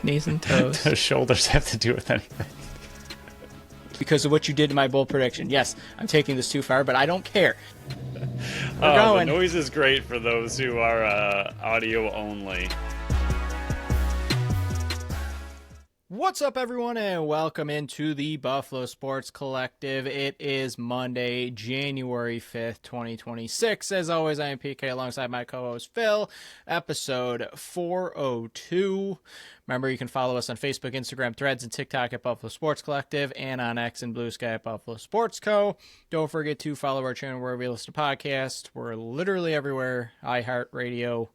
Knees and toes. Does shoulders have to do with anything? Because of what you did to my bold prediction. Yes, I'm taking this too far, but I don't care. We're The going. noise is great for those who are audio only. What's up, everyone, and welcome into the Buffalo Sports Collective. It is Monday, January 5th, 2026. As always, I am PK alongside my co-host Phil, episode 402. Remember, you can follow us on Facebook, Instagram, Threads, and TikTok at Buffalo Sports Collective, and on X and Blue Sky at Buffalo Sports Co. Don't forget to follow our channel wherever you listen to podcasts. We're literally everywhere. iHeartRadio,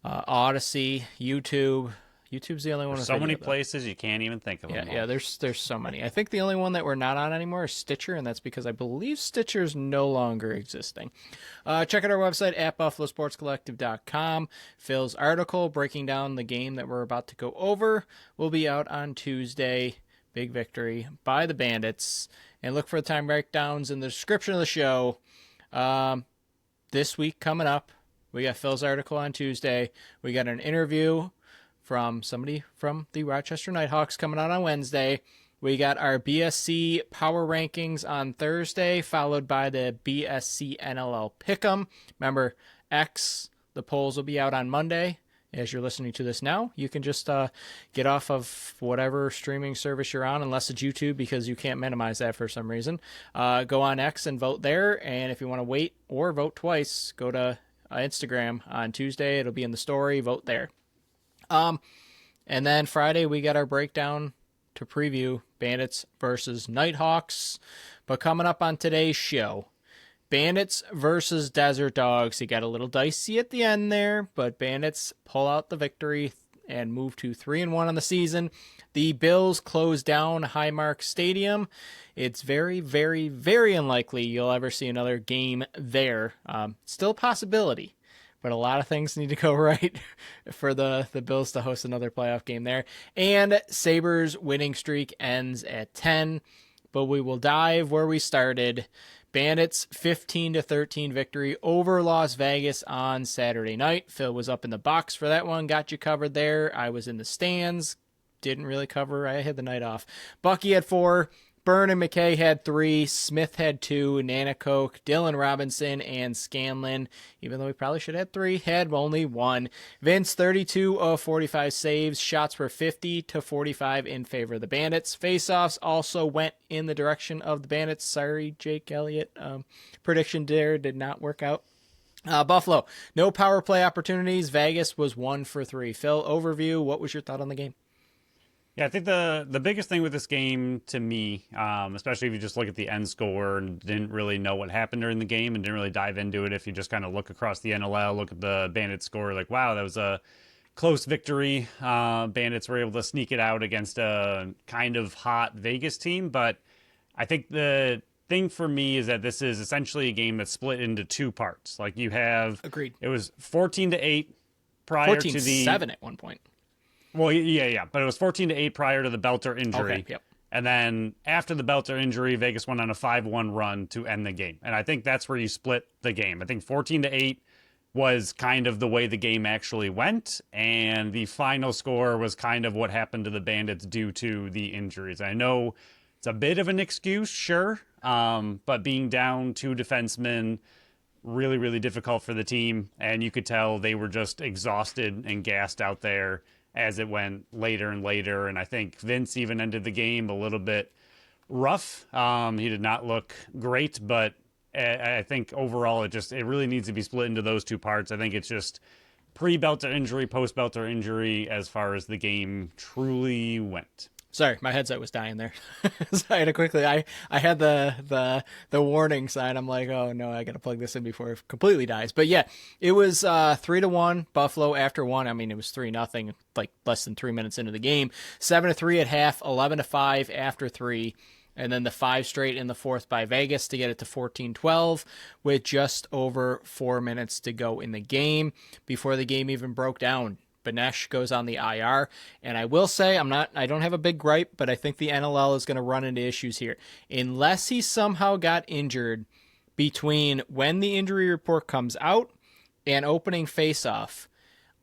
Odyssey, YouTube. YouTube's the only one. There's so many places you can't even think of them. Yeah, there's so many. I think the only one that we're not on anymore is Stitcher, and that's because I believe Stitcher's no longer existing. Check out our website at buffalosportscollective.com. Phil's article breaking down the game that we're about to go over will be out on Tuesday. Big victory by the Bandits. And look for the time breakdowns in the description of the show. This week coming up, we got Phil's article on Tuesday. We got an interview from somebody from the Rochester Nighthawks coming out on Wednesday. We got our BSC Power Rankings on Thursday, followed by the BSC NLL Pick'em. Remember, the polls will be out on Monday. As you're listening to this now, you can just get off of whatever streaming service you're on, unless it's YouTube, because you can't minimize that for some reason. Go on X and vote there, and if you want to wait or vote twice, go to Instagram on Tuesday. It'll be in the story. Vote there. And then Friday we got our breakdown to preview Bandits versus Nighthawks. But coming up on today's show, Bandits versus Desert Dogs. It got a little dicey at the end there, but Bandits pull out the victory and move to 3-1 on the season. The Bills close down Highmark Stadium. It's very, very, very unlikely you'll ever see another game there. Still a possibility. But a lot of things need to go right for the Bills to host another playoff game there. And Sabres' winning streak ends at 10. But we will dive where we started. Bandits 15-13 victory over Las Vegas on Saturday night. Phil was up in the box for that one. Got you covered there. I was in the stands. Didn't really cover. I had the night off. Bucky had 4. Byrne and McKay had 3, Smith had 2, Nanakoke, Dylan Robinson, and Scanlon, even though we probably should have had 3, had only 1. Vince, 32 of 45 saves. Shots were 50-45 in favor of the Bandits. Faceoffs also went in the direction of the Bandits. Sorry, Jake Elliott. Prediction there did not work out. Buffalo, no power play opportunities. Vegas was 1 for 3. Phil, overview, what was your thought on the game? Yeah, I think the biggest thing with this game to me, especially if you just look at the end score and didn't really know what happened during the game and didn't really dive into it, if you just kind of look across the NLL, look at the Bandits score, like, wow, that was a close victory. Bandits were able to sneak it out against a kind of hot Vegas team. But I think the thing for me is that this is essentially a game that's split into 2 parts. Like you have... Agreed. It was 14-8 prior to the... 14-7 at one point. Well, yeah, but it was 14-8 prior to the Belter injury. Okay, yep. And then after the Belter injury, Vegas went on a 5-1 run to end the game. And I think that's where you split the game. I think 14-8 was kind of the way the game actually went, and the final score was kind of what happened to the Bandits due to the injuries. I know it's a bit of an excuse, sure, but being down 2 defensemen, really, really difficult for the team, and you could tell they were just exhausted and gassed out there as it went later and later. And I think Vince even ended the game a little bit rough. He did not look great, but I think overall it really needs to be split into those 2 parts. I think it's just pre-Belter injury, post-Belter injury as far as the game truly went. Sorry, my headset was dying there. So I had to quickly. I had the warning sign. I'm like, oh no, I got to plug this in before it completely dies. But yeah, it was 3-1 Buffalo after 1. I mean, it was 3-0, like less than 3 minutes into the game. 7-3 at half, 11-5 after 3, and then the 5 straight in the 4th by Vegas to get it to 14-12 with just over 4 minutes to go in the game before the game even broke down. Banesh goes on the IR, and I will say I don't have a big gripe, but I think the NLL is going to run into issues here. Unless he somehow got injured between when the injury report comes out and opening faceoff,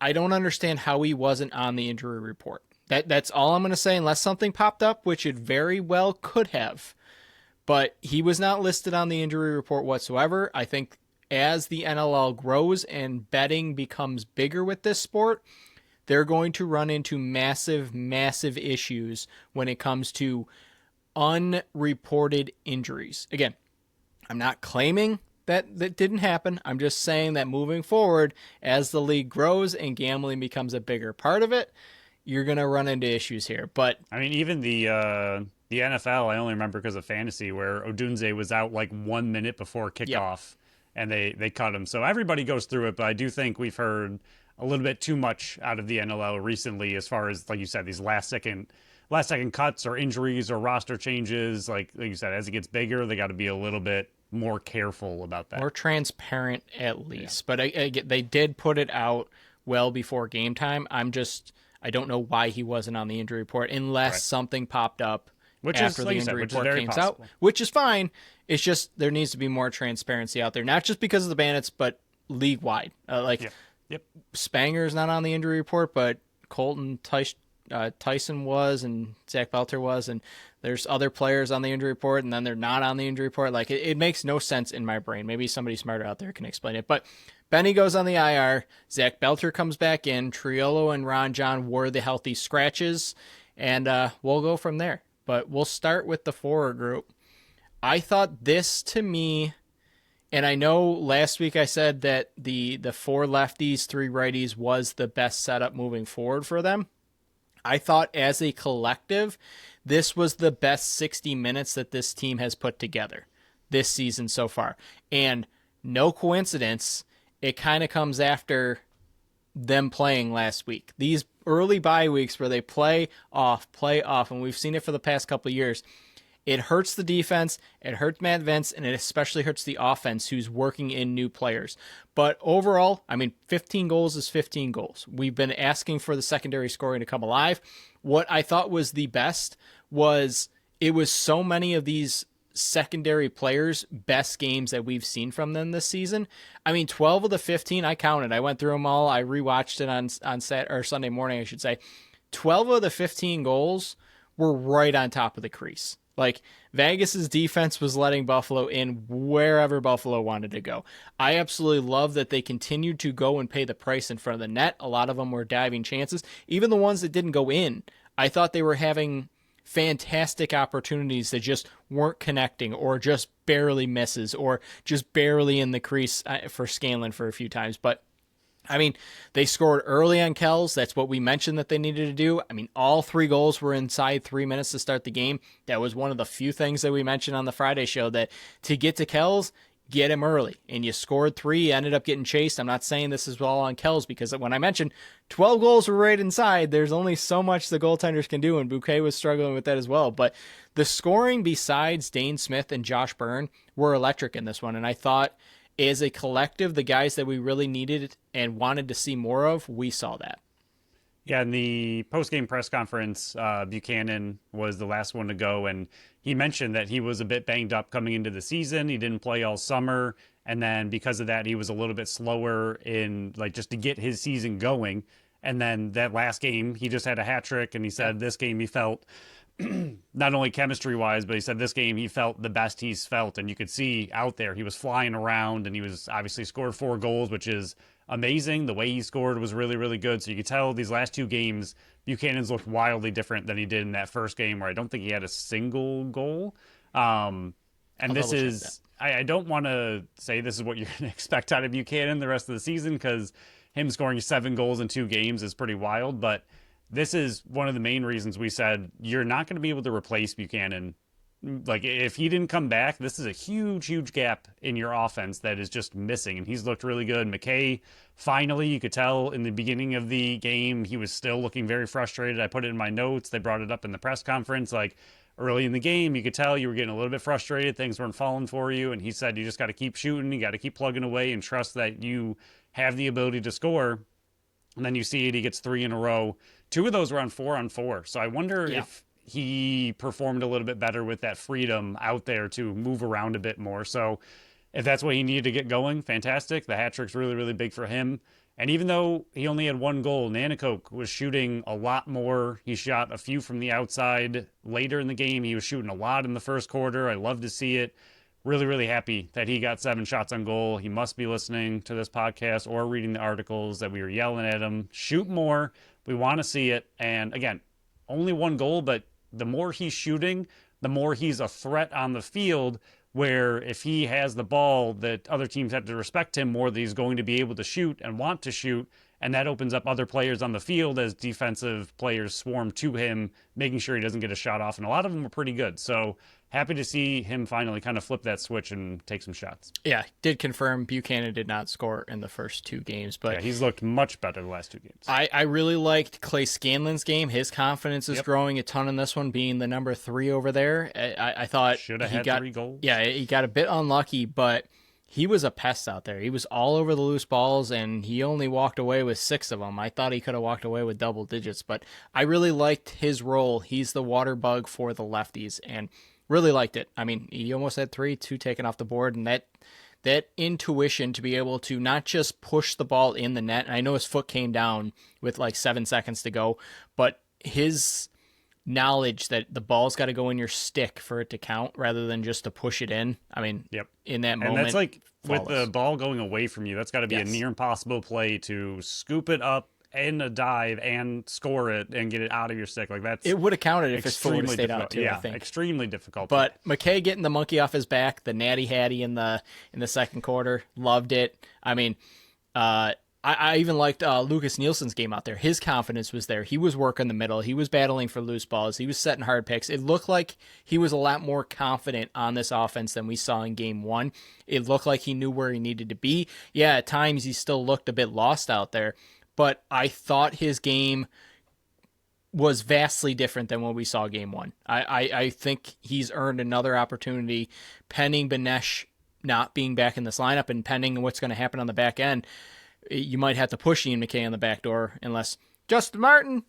I don't understand how he wasn't on the injury report. That's all I'm going to say, unless something popped up, which it very well could have. But he was not listed on the injury report whatsoever. I think as the NLL grows and betting becomes bigger with this sport, they're going to run into massive, massive issues when it comes to unreported injuries. Again, I'm not claiming that didn't happen. I'm just saying that moving forward, as the league grows and gambling becomes a bigger part of it, you're going to run into issues here. But I mean, even the NFL, I only remember because of fantasy, where Odunze was out like 1 minute before kickoff, and they cut him. So everybody goes through it, but I do think we've heard a little bit too much out of the NLL recently, as far as, like you said, these last second cuts or injuries or roster changes. Like you said, as it gets bigger, they got to be a little bit more careful about that. more transparent at least. Yeah. But they did put it out well before game time. I don't know why he wasn't on the injury report unless something popped up after the injury report came out, which is fine. It's just there needs to be more transparency out there, not just because of the Bandits, but league wide. Spanger's not on the injury report, but Colton Tyson was, and Zach Belter was, and there's other players on the injury report, and then they're not on the injury report. Like it makes no sense in my brain. Maybe somebody smarter out there can explain it. But Benny goes on the IR. Zach Belter comes back in. Triolo and Ron John were the healthy scratches, and we'll go from there. But we'll start with the forward group. I thought this, to me, and I know last week I said that the 4 lefties, 3 righties was the best setup moving forward for them. I thought as a collective, this was the best 60 minutes that this team has put together this season so far. And no coincidence, it kind of comes after them playing last week. These early bye weeks where they play off, and we've seen it for the past couple of years. It hurts the defense, it hurts Matt Vince, and it especially hurts the offense who's working in new players. But overall, 15 goals is 15 goals. We've been asking for the secondary scoring to come alive. What I thought was the best was it was so many of these secondary players' best games that we've seen from them this season. 12 of the 15, I counted. I went through them all. I rewatched it on Sunday morning, I should say. 12 of the 15 goals were right on top of the crease. Like, Vegas's defense was letting Buffalo in wherever Buffalo wanted to go. I absolutely love that they continued to go and pay the price in front of the net. A lot of them were diving chances. Even the ones that didn't go in, I thought they were having fantastic opportunities that just weren't connecting, or just barely misses, or just barely in the crease for Scanlon for a few times. But they scored early on Kells. That's what we mentioned that they needed to do. All 3 goals were inside 3 minutes to start the game. That was one of the few things that we mentioned on the Friday show, that to get to Kells, get him early. And you scored 3, ended up getting chased. I'm not saying this is all on Kells, because when I mentioned 12 goals were right inside, there's only so much the goaltenders can do, and Bouquet was struggling with that as well. But the scoring besides Dane Smith and Josh Byrne were electric in this one, and I thought, as a collective, the guys that we really needed and wanted to see more of, we saw that. Yeah, in the post-game press conference, Buchanan was the last one to go, and he mentioned that he was a bit banged up coming into the season. He didn't play all summer, and then because of that, he was a little bit slower in, just to get his season going. And then that last game, he just had a hat trick, and he said this game he felt, not only chemistry-wise, but he said this game he felt the best he's felt, and you could see out there he was flying around, and he was obviously scored 4 goals, which is amazing. The way he scored was really, really good. So you could tell these last 2 games, Buchanan's looked wildly different than he did in that first game, where I don't think he had a single goal. And this is, I don't want to say this is what you're going to expect out of Buchanan the rest of the season, because him scoring 7 goals in 2 games is pretty wild, but this is one of the main reasons we said you're not going to be able to replace Buchanan. If he didn't come back, this is a huge, huge gap in your offense that is just missing, and he's looked really good. McKay, finally, you could tell in the beginning of the game, he was still looking very frustrated. I put it in my notes. They brought it up in the press conference. Early in the game, you could tell you were getting a little bit frustrated. Things weren't falling for you, and he said you just got to keep shooting. You got to keep plugging away and trust that you have the ability to score. And then you see it, he gets 3 in a row. 2 of those were on 4-on-4. So I wonder if he performed a little bit better with that freedom out there to move around a bit more. So if that's what he needed to get going, fantastic. The hat trick's really, really big for him. And even though he only had one goal, Nanticoke was shooting a lot more. He shot a few from the outside later in the game. He was shooting a lot in the first quarter. I love to see it. Really, really happy that he got 7 shots on goal. He must be listening to this podcast or reading the articles that we were yelling at him. Shoot more. We want to see it. And again, only one goal, but the more he's shooting, the more he's a threat on the field, where if he has the ball, that other teams have to respect him more, that he's going to be able to shoot and want to shoot. And that opens up other players on the field as defensive players swarm to him, making sure he doesn't get a shot off. And a lot of them were pretty good. So happy to see him finally kind of flip that switch and take some shots. Yeah, did confirm Buchanan did not score in the first 2 games, but yeah, he's looked much better the last 2 games. I really liked Clay Scanlon's game. His confidence is growing a ton in this one, being the number 3 over there. I thought should have had 3 goals. Yeah, he got a bit unlucky, but he was a pest out there. He was all over the loose balls, and he only walked away with 6 of them. I thought he could have walked away with double digits, but I really liked his role. He's the water bug for the lefties, and really liked it. I mean, he almost had 2 taken off the board, and that intuition to be able to not just push the ball in the net. And I know his foot came down with like 7 seconds to go, but his knowledge that the ball's got to go in your stick for it to count rather than just to push it in. I mean, in that moment. And that's like flawless. With the ball going away from you, that's got to be a near impossible play to scoop it up in a dive and score it and get it out of your stick. Like that's it would have counted if his foot would have stayed out too. Yeah, I think extremely difficult. But McKay getting the monkey off his back, the natty hattie in the second quarter, loved it. I mean, I even liked Lucas Nielsen's game out there. His confidence was there. He was working the middle. He was battling for loose balls. He was setting hard picks. It looked like he was a lot more confident on this offense than we saw in game 1. It looked like he knew where he needed to be. Yeah, at times he still looked a bit lost out there, but I thought his game was vastly different than what we saw game 1. I think he's earned another opportunity pending Benesh not being back in this lineup and pending what's going to happen on the back end. You might have to push Ian McKay on the back door unless Justin Martin,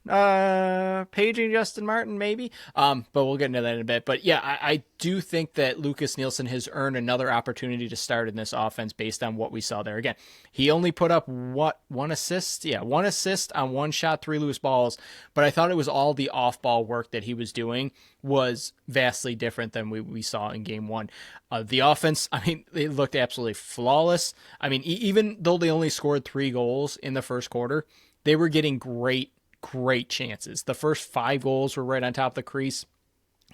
paging Justin Martin maybe. But we'll get into that in a bit. But yeah, I do think that Lucas Nielsen has earned another opportunity to start in this offense based on what we saw there. Again, he only put up one assist? Yeah, 1 assist on 1 shot, 3 loose balls. But I thought it was all the off-ball work that he was doing was vastly different than we saw in game 1. The offense, I mean, it looked absolutely flawless. I mean, even though they only scored 3 goals in the first quarter, they were getting great chances. The first 5 goals were right on top of the crease.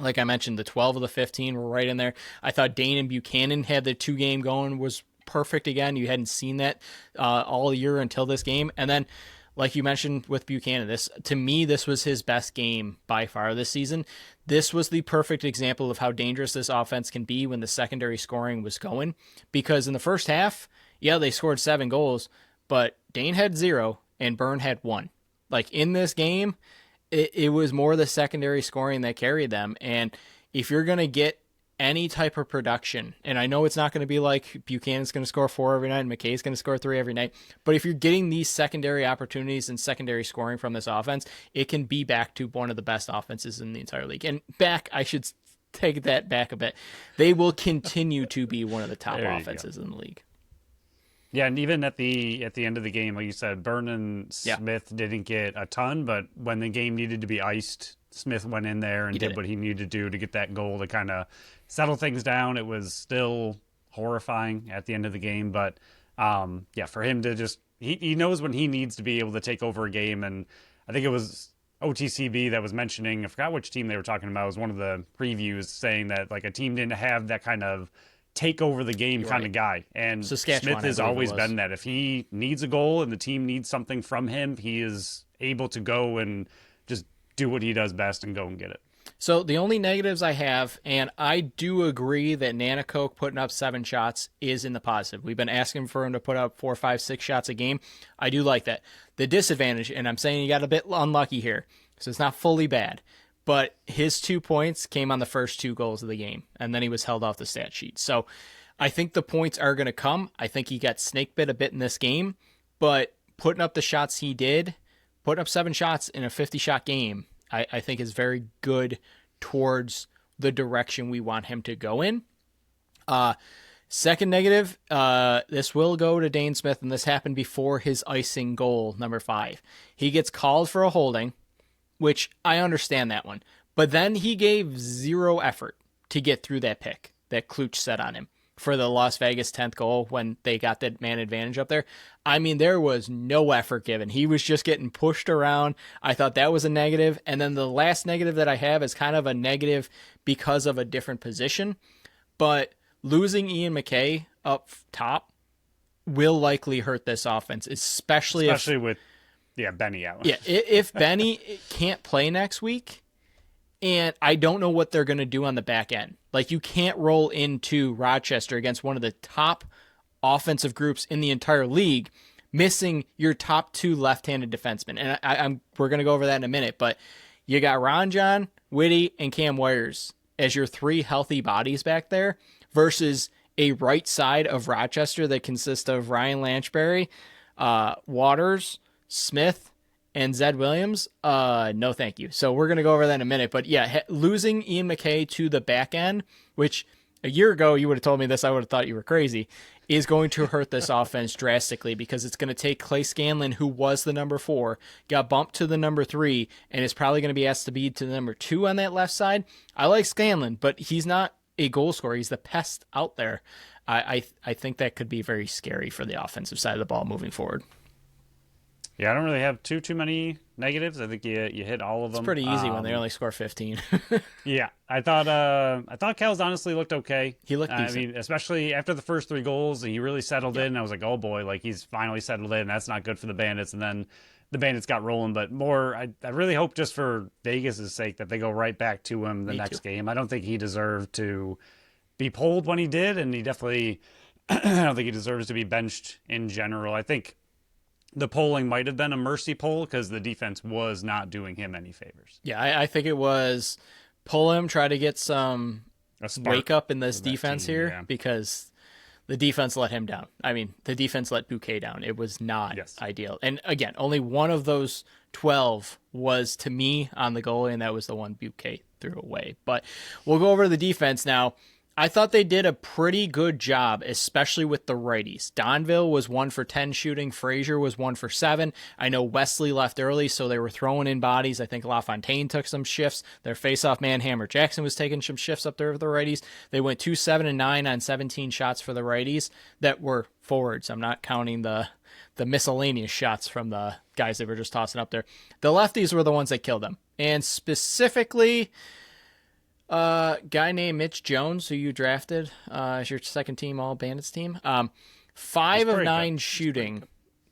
Like I mentioned, the 12 of the 15 were right in there. I thought Dane and Buchanan had the 2-game going was perfect again. You hadn't seen that all year until this game. And then, like you mentioned with Buchanan, this was his best game by far this season. This was the perfect example of how dangerous this offense can be when the secondary scoring was going. Because in the first half, yeah, they scored 7 goals, but Dane had 0. And Byrne had 1. Like in this game, it was more the secondary scoring that carried them. And if you're going to get any type of production, and I know it's not going to be like Buchanan's going to score 4 every night and McKay's going to score 3 every night, but if you're getting these secondary opportunities and secondary scoring from this offense, it can be back to one of the best offenses in the entire league. And I should take that back a bit. They will continue to be one of the top offenses in the league. Yeah, and even at the end of the game, like you said, Byrne and Smith didn't get a ton, but when the game needed to be iced, Smith went in there and did what he needed to do to get that goal to kind of settle things down. It was still horrifying at the end of the game, but for him to just he knows when he needs to be able to take over a game, and I think it was OTCB that was mentioning, I forgot which team they were talking about. It was one of the previews saying that like a team didn't have that kind of take over the game kind of guy. And Saskatchewan, Smith has always been that. If he needs a goal and the team needs something from him, he is able to go and just do what he does best and go and get it. So the only negatives I have, and I do agree that Nanticoke putting up 7 shots is in the positive. We've been asking for him to put up 4, 5, 6 shots a game. I do like that. The disadvantage, and I'm saying you got a bit unlucky here, so it's not fully bad, but his 2 points came on the first 2 goals of the game, and then he was held off the stat sheet. So I think the points are going to come. I think he got snake bit a bit in this game, but putting up the shots he did, putting up 7 shots in a 50-shot game, I think is very good towards the direction we want him to go in. Second negative, this will go to Dane Smith, and this happened before his icing goal, number 5. He gets called for a holding, which I understand that one. But then he gave zero effort to get through that pick that Kluch set on him for the Las Vegas 10th goal when they got that man advantage up there. I mean, there was no effort given. He was just getting pushed around. I thought that was a negative. And then the last negative that I have is kind of a negative because of a different position. But losing Ian McKay up top will likely hurt this offense, especially with Benny out. Yeah, if Benny can't play next week, and I don't know what they're going to do on the back end. Like, you can't roll into Rochester against one of the top offensive groups in the entire league, missing your top 2 left-handed defensemen. And we're going to go over that in a minute, but you got Ron John, Whitty, and Cam Wires as your 3 healthy bodies back there versus a right side of Rochester that consists of Ryan Lanchbury, Waters, Smith, and Zed Williams. No, thank you. So we're going to go over that in a minute. But yeah, losing Ian McKay to the back end, which a year ago you would have told me this, I would have thought you were crazy, is going to hurt this offense drastically because it's going to take Clay Scanlon, who was the number 4, got bumped to the number 3, and is probably going to be asked to be to the number 2 on that left side. I like Scanlon, but he's not a goal scorer. He's the pest out there. I think that could be very scary for the offensive side of the ball moving forward. Yeah, I don't really have too many negatives. I think you hit all of them. It's pretty easy when they only score 15. Yeah, I thought Cal's honestly looked okay. He looked decent. I mean, especially after the first 3 goals, he really settled in. I was like, oh boy, like he's finally settled in. That's not good for the Bandits. And then the Bandits got rolling. But more, I really hope just for Vegas' sake that they go right back to him the next game. I don't think he deserved to be pulled when he did, and he definitely, I don't think he deserves to be benched in general. I think the polling might have been a mercy poll because the defense was not doing him any favors. Yeah, I think it was pull him, try to get some wake up in this defense team, here because the defense let him down. I mean, the defense let Bouquet down. It was not ideal. And again, only one of those 12 was to me on the goalie, and that was the one Bouquet threw away. But we'll go over the defense now. I thought they did a pretty good job, especially with the righties. Donville was 1 for 10 shooting. Frazier was 1 for 7. I know Wesley left early, so they were throwing in bodies. I think LaFontaine took some shifts. Their faceoff man, Hammer Jackson, was taking some shifts up there with the righties. They went 2-7-9 on 17 shots for the righties that were forwards. I'm not counting the miscellaneous shots from the guys that were just tossing up there. The lefties were the ones that killed them. And specifically, guy named Mitch Jones, who you drafted as your second team All Bandits team. 5 of 9 shooting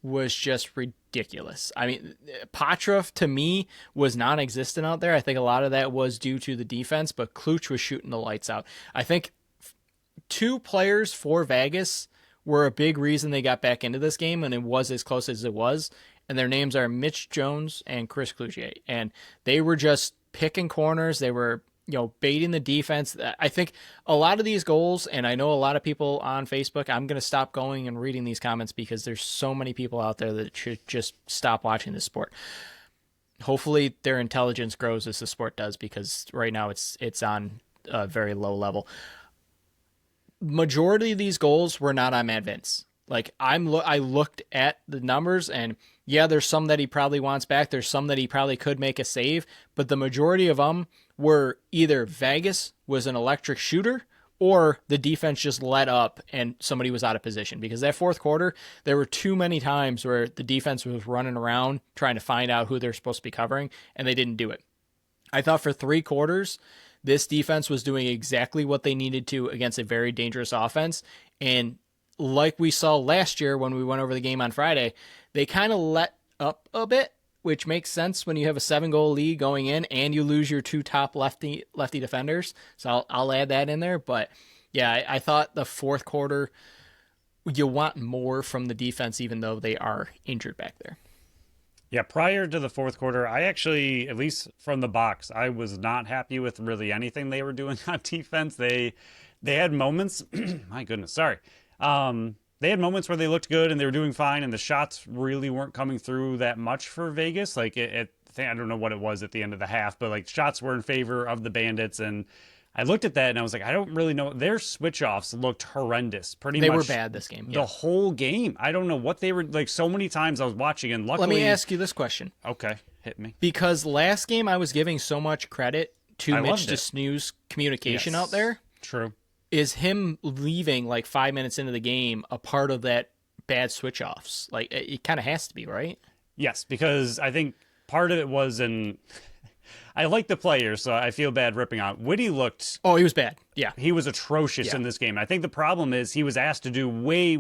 was just ridiculous. I mean, Patrov to me was non-existent out there. I think a lot of that was due to the defense, but Kluch was shooting the lights out. I think 2 players for Vegas were a big reason they got back into this game, and it was as close as it was. And their names are Mitch Jones and Chris Cloutier. And they were just picking corners. They were baiting the defense. I think a lot of these goals, and I know a lot of people on Facebook, I'm going to stop going and reading these comments because there's so many people out there that should just stop watching this sport. Hopefully their intelligence grows as the sport does, because right now it's on a very low level. Majority of these goals were not on Matt Vince. Like I looked at the numbers, and yeah, there's some that he probably wants back. There's some that he probably could make a save, but the majority of them were either Vegas was an electric shooter or the defense just let up and somebody was out of position. Because that fourth quarter, there were too many times where the defense was running around trying to find out who they're supposed to be covering, and they didn't do it. I thought for 3 quarters, this defense was doing exactly what they needed to against a very dangerous offense. And like we saw last year when we went over the game on Friday, they kind of let up a bit, which makes sense when you have a 7-goal lead going in and you lose your 2 top lefty defenders. So I'll add that in there. But yeah, I thought the fourth quarter, you want more from the defense, even though they are injured back there. Yeah, prior to the fourth quarter, I actually, at least from the box, I was not happy with really anything they were doing on defense. They had moments, my goodness, sorry. They had moments where they looked good and they were doing fine, and the shots really weren't coming through that much for Vegas. Like I don't know what it was at the end of the half, but like shots were in favor of the Bandits, and I looked at that and I was like, I don't really know. Their switch offs looked horrendous. Pretty They much were bad this game. the whole game. I don't know what they were like. So many times I was watching, and luckily, Let me ask you this question. Okay, hit me. Because last game I was giving so much credit to Mitch DeSnoo's communication out there. True. Is him leaving like 5 minutes into the game a part of that bad switch offs? Like it kind of has to be, right? Yes, because I think part of it was I like the players, so I feel bad ripping on. Whitty looked... Oh, he was bad. Yeah. He was atrocious in this game. I think the problem is he was asked to do way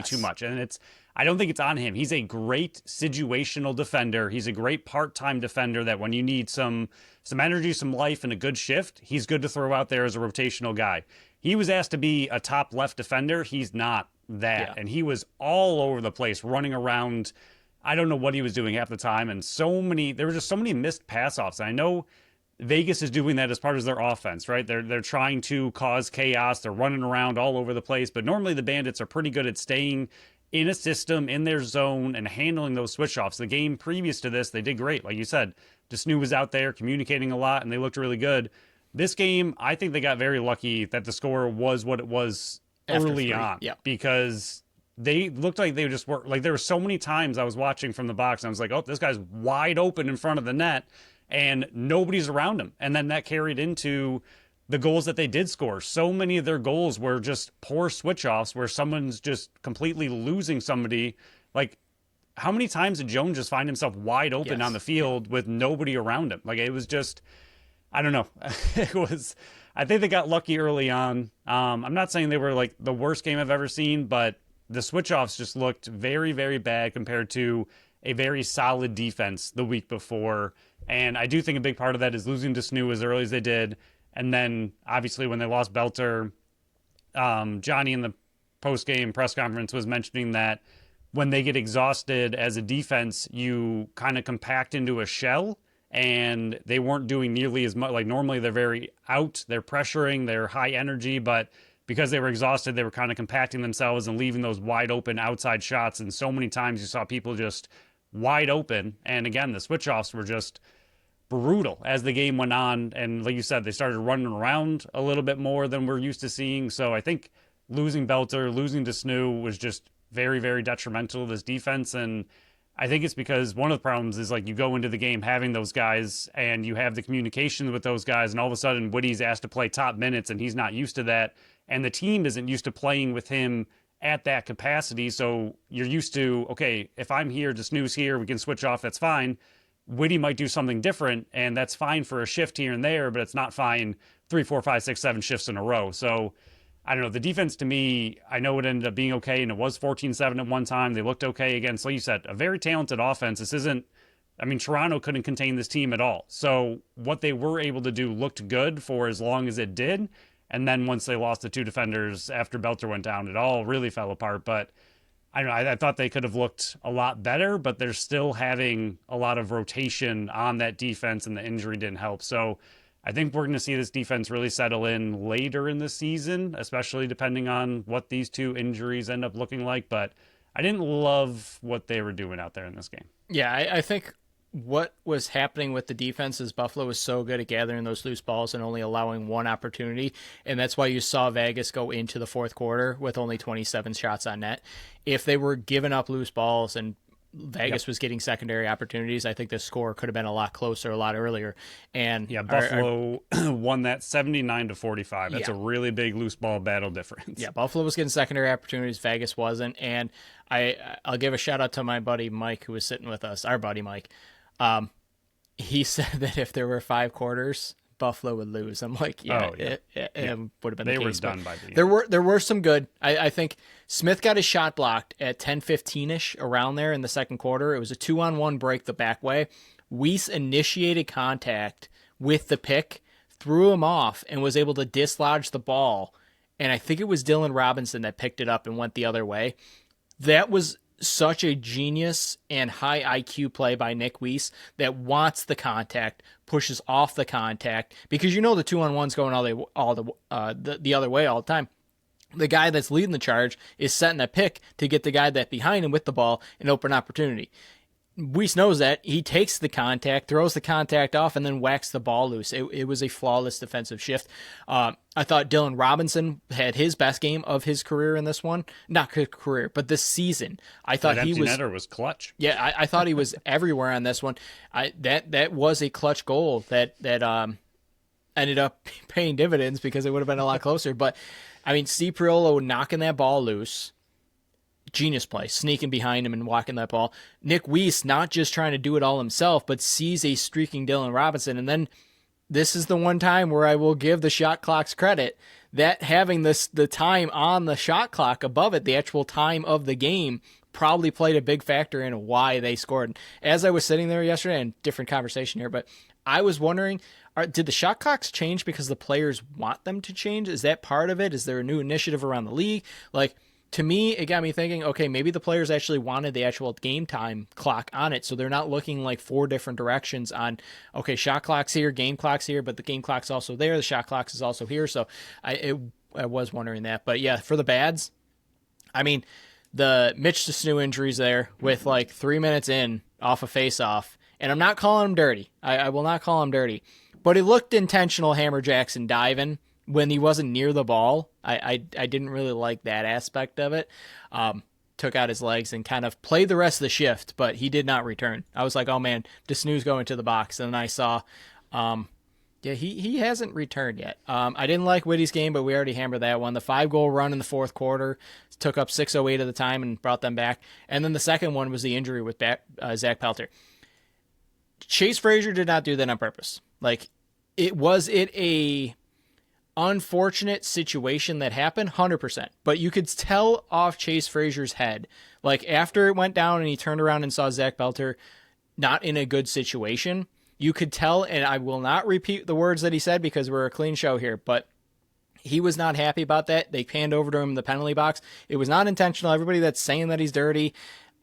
too much. And I don't think it's on him. He's a great situational defender. He's a great part-time defender that when you need some energy, some life, and a good shift, he's good to throw out there as a rotational guy. He was asked to be a top left defender. He's not that. Yeah. And he was all over the place, running around... I don't know what he was doing half the time, and there were just so many missed pass-offs. And I know Vegas is doing that as part of their offense, right? They're trying to cause chaos. They're running around all over the place, but normally the Bandits are pretty good at staying in a system, in their zone, and handling those switch-offs. The game previous to this, they did great. Like you said, DeSnoo was out there communicating a lot, and they looked really good. This game, I think they got very lucky that the score was what it was early on, because... They looked like they just were like there were so many times I was watching from the box and I was like, oh, this guy's wide open in front of the net and nobody's around him. And then that carried into the goals that they did score. So many of their goals were just poor switch offs where someone's just completely losing somebody. Like, how many times did Jones just find himself wide open on the field with nobody around him? Like, it was just, I don't know. I think they got lucky early on. I'm not saying they were like the worst game I've ever seen, but the switch-offs just looked very, very bad compared to a very solid defense the week before. And I do think a big part of that is losing DeSnoo as early as they did. And then, obviously, when they lost Belter, Johnny in the post-game press conference was mentioning that when they get exhausted as a defense, you kind of compact into a shell. And they weren't doing nearly as much. Like, normally they're very out, they're pressuring, they're high energy, but... because they were exhausted, they were kind of compacting themselves and leaving those wide open outside shots. And so many times you saw people just wide open. And again, the switch offs were just brutal as the game went on. And like you said, they started running around a little bit more than we're used to seeing. So I think losing Belter, losing DeSnoo was just very, very detrimental to this defense. And I think it's because one of the problems is like you go into the game having those guys and you have the communication with those guys. And all of a sudden Whitty's asked to play top minutes and he's not used to that. And the team isn't used to playing with him at that capacity. So you're used to, okay, if I'm here, DeSnoo's here, we can switch off, that's fine. Whitty might do something different, and that's fine for a shift here and there, but it's not fine 3, 4, 5, 6, 7 shifts in a row. So I don't know. The defense to me, I know it ended up being okay, and it was 14-7 at one time. They looked okay against, like you said, a very talented offense. This isn't, I mean, Toronto couldn't contain this team at all. So what they were able to do looked good for as long as it did. And then once they lost the two defenders after Belter went down, it all really fell apart. But I don't know, I thought they could have looked a lot better, but they're still having a lot of rotation on that defense, and the injury didn't help. So I think we're going to see this defense really settle in later in the season, especially depending on what these two injuries end up looking like. But I didn't love what they were doing out there in this game. Yeah, I think what was happening with the defense is Buffalo was so good at gathering those loose balls and only allowing one opportunity. And that's why you saw Vegas go into the fourth quarter with only 27 shots on net. If they were giving up loose balls and Vegas was getting secondary opportunities, I think the score could have been a lot closer, a lot earlier. And yeah, Buffalo won that 79-45. That's a really big loose ball battle difference. Yeah, Buffalo was getting secondary opportunities. Vegas wasn't. And I'll give a shout out to my buddy Mike, who was sitting with us, our buddy Mike. He said that if there were 5 quarters, Buffalo would lose. I'm like, it would have been the case. They were done by the end. There were some good. I think Smith got his shot blocked at 10:15-ish around there in the second quarter. It was a 2-on-1 break the back way. Weiss initiated contact with the pick, threw him off, and was able to dislodge the ball. And I think it was Dylan Robinson that picked it up and went the other way. That was such a genius and high IQ play by Nick Weiss that wants the contact, pushes off the contact, because you know the 2-on-1's going the other way all the time. The guy that's leading the charge is setting a pick to get the guy that behind him with the ball an open opportunity. Weiss knows that. He takes the contact, throws the contact off, and then whacks the ball loose. It was a flawless defensive shift. I thought Dylan Robinson had his best game of his career in this one. Not career, but this season. I thought That he empty was. netter was clutch. Yeah, I thought he was everywhere on this one. That was a clutch goal that ended up paying dividends because it would have been a lot closer. But I mean, Steve Priolo knocking that ball loose. Genius play, sneaking behind him and walking that ball. Nick Weiss not just trying to do it all himself, but sees a streaking Dylan Robinson. And then this is the one time where I will give the shot clocks credit that having the time on the shot clock above it, the actual time of the game, probably played a big factor in why they scored. As I was sitting there yesterday, and different conversation here, but I was wondering, did the shot clocks change because the players want them to change? Is that part of it? Is there a new initiative around the league? Like, to me, it got me thinking, okay, maybe the players actually wanted the actual game time clock on it, so they're not looking like four different directions on, okay, shot clock's here, game clock's here, but the game clock's also there, the shot clock is also here, so I was wondering that. But yeah, for the Bads, I mean, the Mitch Snew injuries there with like 3 minutes in off a face-off, and I'm not calling him dirty. I will not call him dirty, but it looked intentional, Hammer Jackson diving when he wasn't near the ball. I didn't really like that aspect of it. Took out his legs and kind of played the rest of the shift, but he did not return. I was like, oh man, Desnew's going to the box. And then I saw, he hasn't returned yet. I didn't like Whitty's game, but we already hammered that one. The 5-goal run in the fourth quarter took up 6:08 of the time and brought them back. And then the second one was the injury with Zach Pelter. Chase Frazier did not do that on purpose. Like, was it a unfortunate situation that happened? 100%. But you could tell off Chase Frazier's head, like after it went down and he turned around and saw Zach Belter not in a good situation, you could tell, and I will not repeat the words that he said because we're a clean show here, but he was not happy about that. They panned over to him in the penalty box. It was not intentional. Everybody that's saying that he's dirty,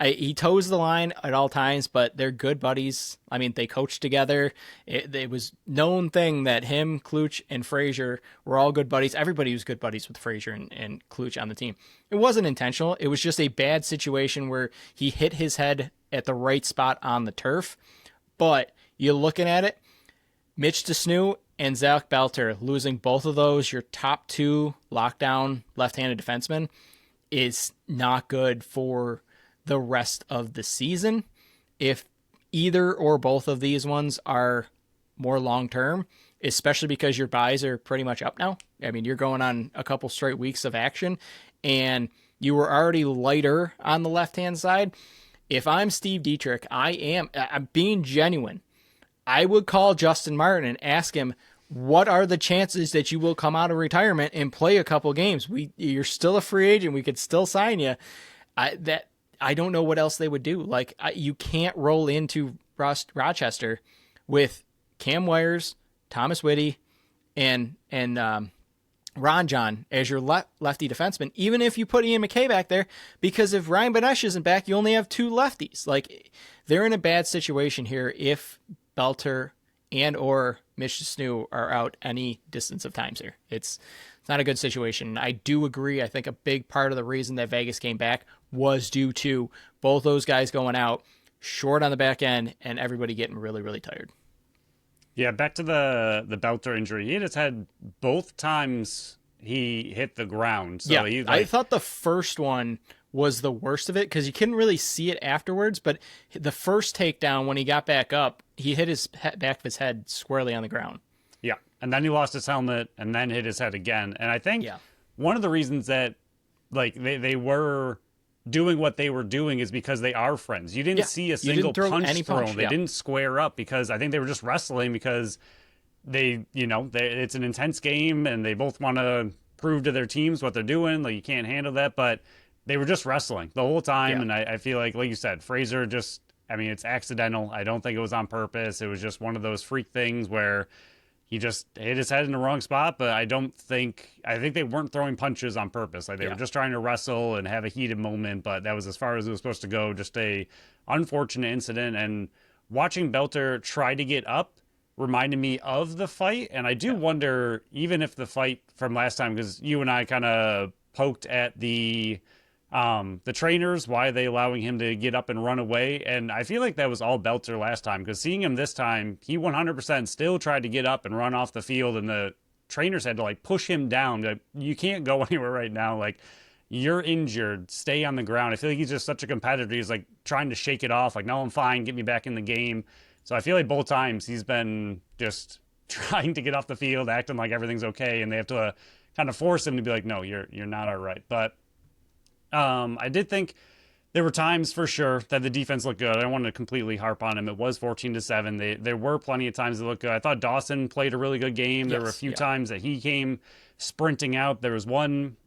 he toes the line at all times, but they're good buddies. I mean, they coached together. It was known thing that him, Kluch, and Frazier were all good buddies. Everybody was good buddies with Frazier and Kluch on the team. It wasn't intentional. It was just a bad situation where he hit his head at the right spot on the turf. But you're looking at it, Mitch Desnew and Zach Belter, losing both of those, your top two lockdown left-handed defensemen, is not good for the rest of the season. If either or both of these ones are more long-term, especially because your buys are pretty much up now. I mean, you're going on a couple straight weeks of action, and you were already lighter on the left-hand side. If I'm Steve Dietrich, I'm being genuine. I would call Justin Martin and ask him, what are the chances that you will come out of retirement and play a couple games? You're still a free agent. We could still sign you. I don't know what else they would do. Like, you can't roll into Rochester with Cam Wires, Thomas Whitty, and Ron John as your lefty defenseman, even if you put Ian McKay back there, because if Ryan Benesh isn't back, you only have two lefties. Like, they're in a bad situation here if Belter and or Mitch Snew are out any distance of times here. It's not a good situation. I do agree. I think a big part of the reason that Vegas came back was due to both those guys going out, short on the back end, and everybody getting really, really tired. Yeah, back to the Belter injury. He just had both times he hit the ground. So yeah, I thought the first one was the worst of it because you couldn't really see it afterwards, but the first takedown when he got back up, he hit his back of his head squarely on the ground. Yeah, and then he lost his helmet and then hit his head again. And I think one of the reasons that like they were doing what they were doing is because they are friends. You didn't see a single punch thrown. They didn't square up because I think they were just wrestling because it's an intense game and they both want to prove to their teams what they're doing. Like, you can't handle that, but they were just wrestling the whole time. Yeah. And I feel like you said, Frazier it's accidental. I don't think it was on purpose. It was just one of those freak things where he just hit his head in the wrong spot, but I think they weren't throwing punches on purpose. Like, they were just trying to wrestle and have a heated moment, but that was as far as it was supposed to go. Just a unfortunate incident. And watching Belter try to get up reminded me of the fight. And I do wonder, even if the fight from last time, because you and I kind of poked at the The trainers, why are they allowing him to get up and run away? And I feel like that was all Belter last time, because seeing him this time, he 100% still tried to get up and run off the field, and the trainers had to like push him down. Like, you can't go anywhere right now. Like, you're injured. Stay on the ground. I feel like he's just such a competitor. He's like trying to shake it off. Like, no, I'm fine. Get me back in the game. So I feel like both times he's been just trying to get off the field, acting like everything's okay, and they have to kind of force him to be like, no, you're not all right. But I did think there were times for sure that the defense looked good. I don't want to completely harp on him. It was 14-7. There were plenty of times that looked good. I thought Dawson played a really good game. There were a few times that he came sprinting out. There was one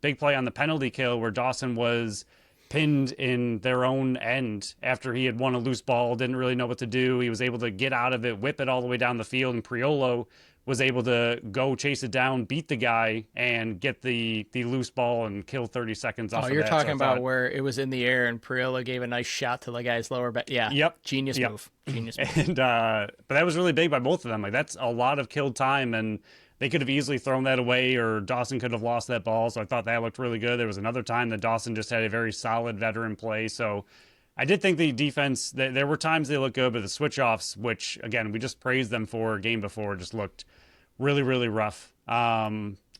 big play on the penalty kill where Dawson was pinned in their own end after he had won a loose ball, didn't really know what to do. He was able to get out of it, whip it all the way down the field, and Priolo was able to go chase it down, beat the guy, and get the loose ball and kill 30 seconds off of that. You're talking about where it was in the air and Priolo gave a nice shot to the guy's lower back. Yeah. Yep. Genius move. Genius move. And but that was really big by both of them. Like, that's a lot of killed time, and they could have easily thrown that away, or Dawson could have lost that ball. So I thought that looked really good. There was another time that Dawson just had a very solid veteran play. So I did think the defense, there were times they looked good, but the switch offs, which again, we just praised them for game before, just looked really, really rough.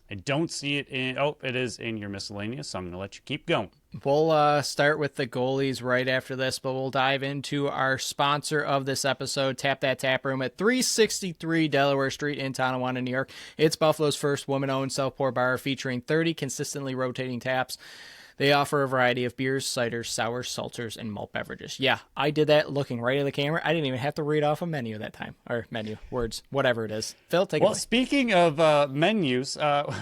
I don't see it in, it is in your miscellaneous, so I'm going to let you keep going. We'll start with the goalies right after this, but we'll dive into our sponsor of this episode, Tap That Tap Room at 363 Delaware Street in Tonawanda, New York. It's Buffalo's first woman-owned self-pour bar featuring 30 consistently rotating taps. They offer a variety of beers, ciders, sours, seltzers, and malt beverages. Yeah, I did that looking right at the camera. I didn't even have to read off a menu that time. Or menu, words, whatever it is. Phil, take it away. Well, speaking of menus,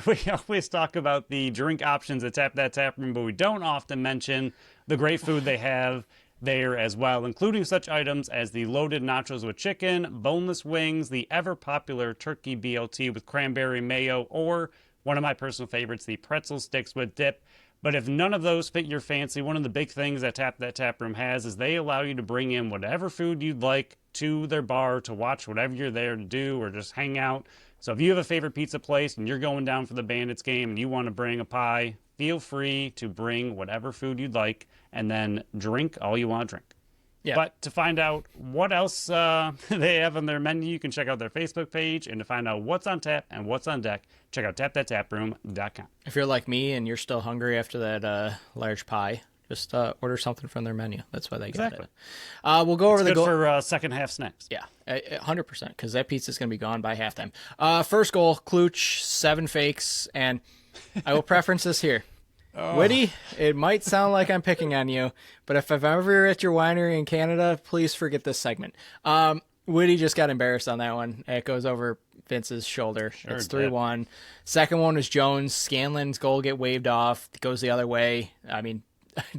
we always talk about the drink options at Tap That Tap Room, but we don't often mention the great food they have there as well, including such items as the loaded nachos with chicken, boneless wings, the ever-popular turkey BLT with cranberry mayo, or one of my personal favorites, the pretzel sticks with dip. But if none of those fit your fancy, one of the big things that Tap That Tap Room has is they allow you to bring in whatever food you'd like to their bar to watch whatever you're there to do or just hang out. So if you have a favorite pizza place and you're going down for the Bandits game and you want to bring a pie, feel free to bring whatever food you'd like and then drink all you want to drink. Yeah. But to find out what else they have on their menu, you can check out their Facebook page. And to find out what's on tap and what's on deck, check out tapthattaproom.com. If you're like me and you're still hungry after that large pie, just order something from their menu. That's why they got it. We'll go over the goal for second half snacks. Yeah, 100%, because that pizza's going to be gone by halftime. First goal, Kluch, 7 fakes, and I will preference this here. Oh. Whitty, it might sound like I'm picking on you, but if I'm ever at your winery in Canada, please forget this segment. Whitty just got embarrassed on that one. It goes over Vince's shoulder. Sure, it's 3-1. Second one was Jones. Scanlon's goal get waved off. It goes the other way. I mean,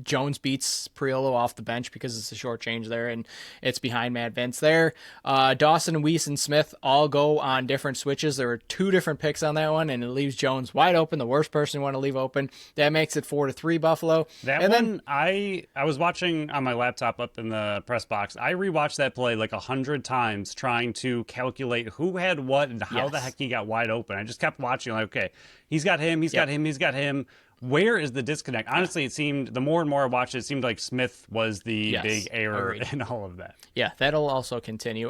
Jones beats Priolo off the bench because it's a short change there, and it's behind Matt Vince there. Dawson, Weiss, and Smith all go on different switches. There were 2 different picks on that one, and it leaves Jones wide open, the worst person you want to leave open. That makes it 4-3 Buffalo. Then I was watching on my laptop up in the press box. I rewatched that play like 100 times trying to calculate who had what and how the heck he got wide open. I just kept watching like, okay, he's got him, he's got him. Where is the disconnect? Honestly, it seemed, the more and more I watched it, seemed like Smith was the big error in all of that. Yeah, that'll also continue.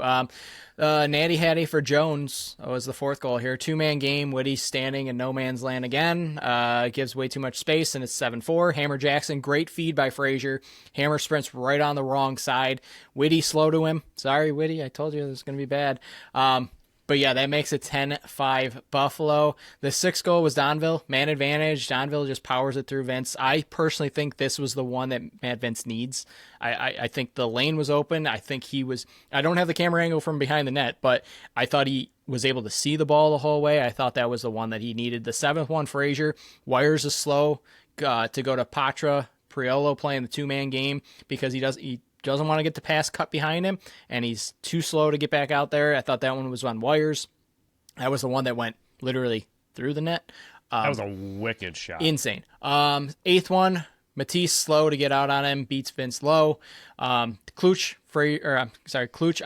Natty Hattie for Jones was the 4th goal here. 2-man game. Whitty standing in no man's land again. Gives way too much space, and it's 7-4. Hammer Jackson, great feed by Frazier. Hammer sprints right on the wrong side. Whitty slow to him. Sorry, Whitty, I told you this was going to be bad. But yeah, that makes it 10-5 Buffalo. The 6th goal was Donville. Man advantage. Donville just powers it through Vince. I personally think this was the one that Matt Vince needs. I think the lane was open. I think he was... I don't have the camera angle from behind the net, but I thought he was able to see the ball the whole way. I thought that was the one that he needed. The 7th one, Frazier. Wires is slow to go to Patra. Priolo playing the 2-man game because he doesn't want to get the pass cut behind him, and he's too slow to get back out there. I thought that one was on Wires. That was the one that went literally through the net. That was a wicked shot. Insane. 8th one, Matisse slow to get out on him, beats Vince low. Kluch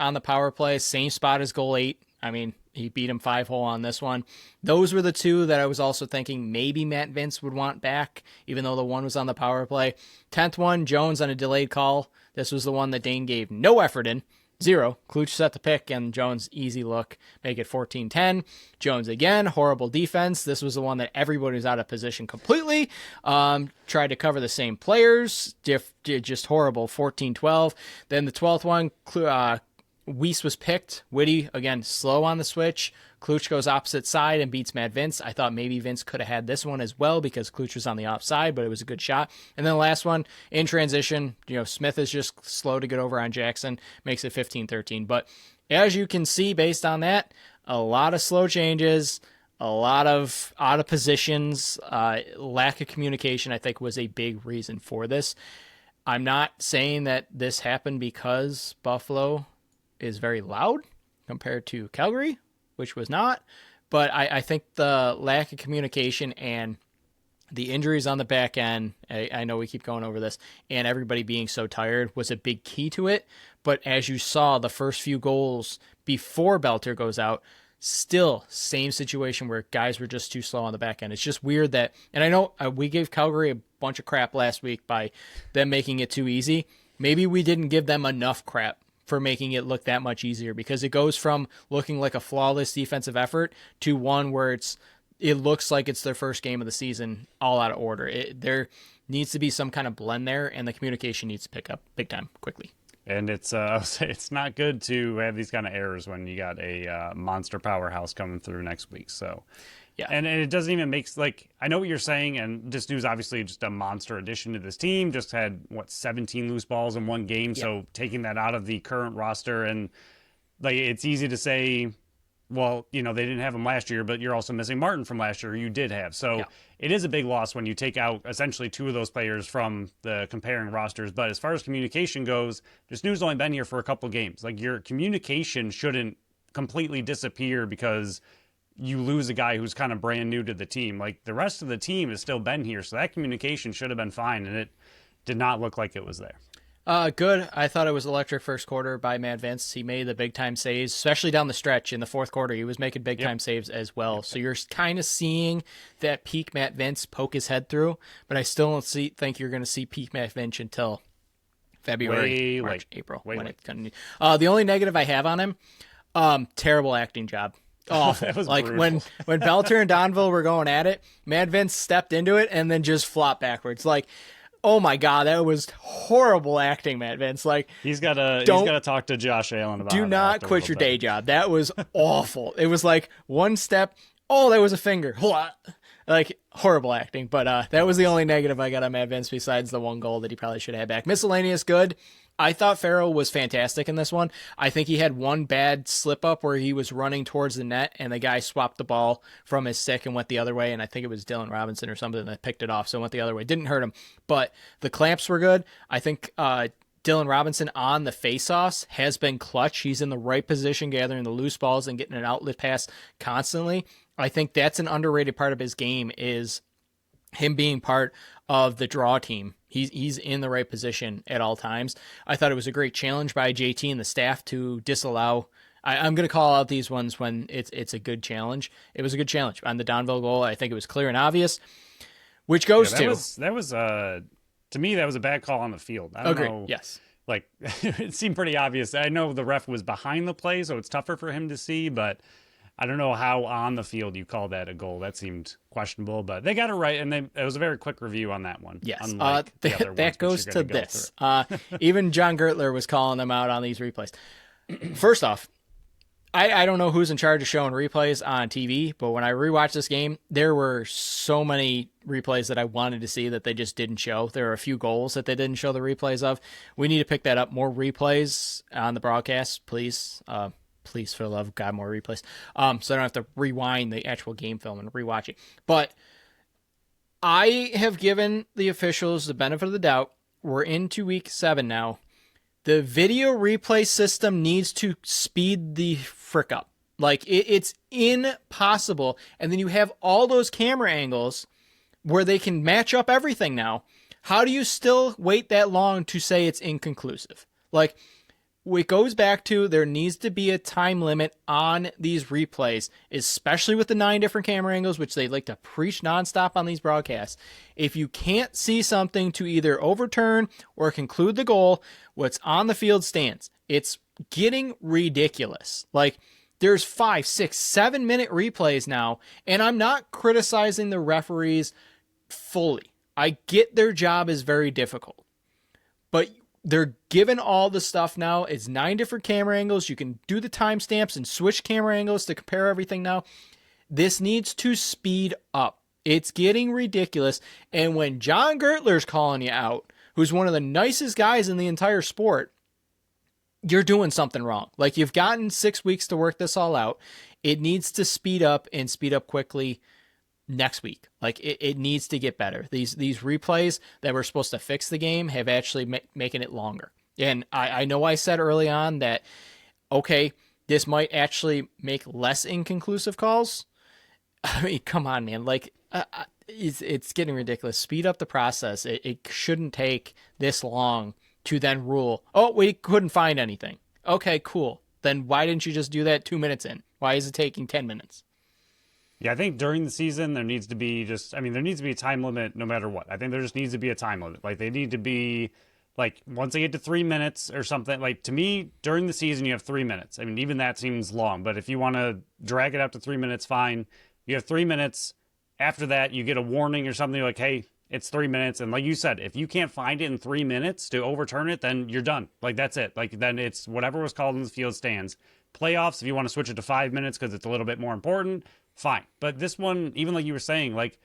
on the power play, same spot as goal 8. I mean, He beat him 5-hole on this one. Those were the two that I was also thinking maybe Matt Vince would want back, even though the one was on the power play. 10th one, Jones on a delayed call. This was the one that Dane gave no effort in. 0. Kluch set the pick, and Jones easy look, make it 14-10. Jones again, horrible defense. This was the one that everybody was out of position completely. Tried to cover the same players, just horrible, 14-12. Then the 12th one, Weiss was picked. Whitty, again, slow on the switch. Kluch goes opposite side and beats Matt Vince. I thought maybe Vince could have had this one as well because Kluch was on the offside, but it was a good shot. And then the last one, in transition, Smith is just slow to get over on Jackson, makes it 15-13. But as you can see, based on that, a lot of slow changes, a lot of out of positions, lack of communication, I think, was a big reason for this. I'm not saying that this happened because Buffalo is very loud compared to Calgary, which was not. But I think the lack of communication and the injuries on the back end, I know we keep going over this, and everybody being so tired was a big key to it. But as you saw, the first few goals before Belter goes out, still same situation where guys were just too slow on the back end. It's just weird that, and I know we gave Calgary a bunch of crap last week by them making it too easy. Maybe we didn't give them enough crap for making it look that much easier, because it goes from looking like a flawless defensive effort to one where it looks like it's their first game of the season all out of order. There needs to be some kind of blend there, and the communication needs to pick up big time quickly. And it's not good to have these kind of errors when you got a monster powerhouse coming through next week. So yeah, and it doesn't even make, like, I know what you're saying, and this news obviously just a monster addition to this team. Just had 17 loose balls in one game, so taking that out of the current roster, and like it's easy to say, well, they didn't have him last year, but you're also missing Martin from last year. You did have, so it is a big loss when you take out essentially two of those players from the comparing rosters. But as far as communication goes, this news only been here for a couple of games. Like, your communication shouldn't completely disappear because you lose a guy who's kind of brand new to the team. Like, the rest of the team has still been here, so that communication should have been fine, and it did not look like it was there. Good. I thought it was electric first quarter by Matt Vince. He made the big time saves, especially down the stretch in the fourth quarter. He was making big time saves as well. So you're kind of seeing that peak Matt Vince poke his head through, but I still don't think you're going to see peak Matt Vince until February, March, April. The only negative I have on him, terrible acting job. Awful. Like brutal. when Belter and Donville were going at it, Matt Vince stepped into it and then just flopped backwards. Like, oh my God, that was horrible acting, Matt Vince. Like, he's got to talk to Josh Allen about it. Do not quit your day job. That was awful. It was like one step. Oh, that was a finger. Like, horrible acting. But that was the only negative I got on Matt Vince besides the one goal that he probably should have had back. Miscellaneous, good. I thought Farrell was fantastic in this one. I think he had one bad slip up where he was running towards the net and the guy swapped the ball from his stick and went the other way. And I think it was Dylan Robinson or something that picked it off. So it went the other way. Didn't hurt him, but the clamps were good. I think Dylan Robinson on the faceoffs has been clutch. He's in the right position, gathering the loose balls and getting an outlet pass constantly. I think that's an underrated part of his game, is him being part of the draw team. He's in the right position at all times. I thought it was a great challenge by JT and the staff to disallow. I'm going to call out these ones when it's a good challenge. It was a good challenge on the Donville goal. I think it was clear and obvious, which goes that was to me, that was a bad call on the field. I don't know. Yes. Like, it seemed pretty obvious. I know the ref was behind the play, so it's tougher for him to see, but I don't know how on the field you call that a goal. That seemed questionable, but they got it right, and it was a very quick review on that one. Yes, that goes to this. Even John Gertler was calling them out on these replays. First off, I don't know who's in charge of showing replays on TV, but when I rewatched this game, there were so many replays that I wanted to see that they just didn't show. There are a few goals that they didn't show the replays of. We need to pick that up. More replays on the broadcast, please. Please, for the love of God, more replays. So I don't have to rewind the actual game film and rewatch it. But I have given the officials the benefit of the doubt. We're into week 7 now. The video replay system needs to speed the frick up. Like, it's impossible. And then you have all those camera angles where they can match up everything now. How do you still wait that long to say it's inconclusive? Like, it goes back to there needs to be a time limit on these replays, especially with the 9 different camera angles, which they like to preach nonstop on these broadcasts. If you can't see something to either overturn or conclude the goal, what's on the field stands. It's getting ridiculous. Like, there's 5, 6, 7-minute replays now, and I'm not criticizing the referees fully. I get their job is very difficult, but they're given all the stuff now. It's 9 different camera angles. You can do the timestamps and switch camera angles to compare everything now. This needs to speed up. It's getting ridiculous. And when John Gertler's calling you out, who's one of the nicest guys in the entire sport, you're doing something wrong. Like, you've gotten 6 weeks to work this all out. It needs to speed up and speed up quickly next week. Like, it needs to get better. These replays that were supposed to fix the game have actually making it longer. And I know I said early on that, okay, this might actually make less inconclusive calls. I mean, come on, man. Like, it's getting ridiculous. Speed up the process. It shouldn't take this long to then rule, oh, we couldn't find anything. Okay, cool. Then why didn't you just do that 2 minutes in? Why is it taking 10 minutes? Yeah, I think during the season, there needs to be there needs to be a time limit no matter what. I think there just needs to be a time limit. Like, they need to be, like, once they get to 3 minutes or something, like, to me, during the season, you have 3 minutes. I mean, even that seems long, but if you want to drag it out to 3 minutes, fine. You have 3 minutes. After that, you get a warning or something like, hey, it's 3 minutes. And like you said, if you can't find it in 3 minutes to overturn it, then you're done. Like, that's it. Like, then it's whatever was called in the field stands. Playoffs, if you want to switch it to 5 minutes because it's a little bit more important, fine. But this one, even like you were saying, like,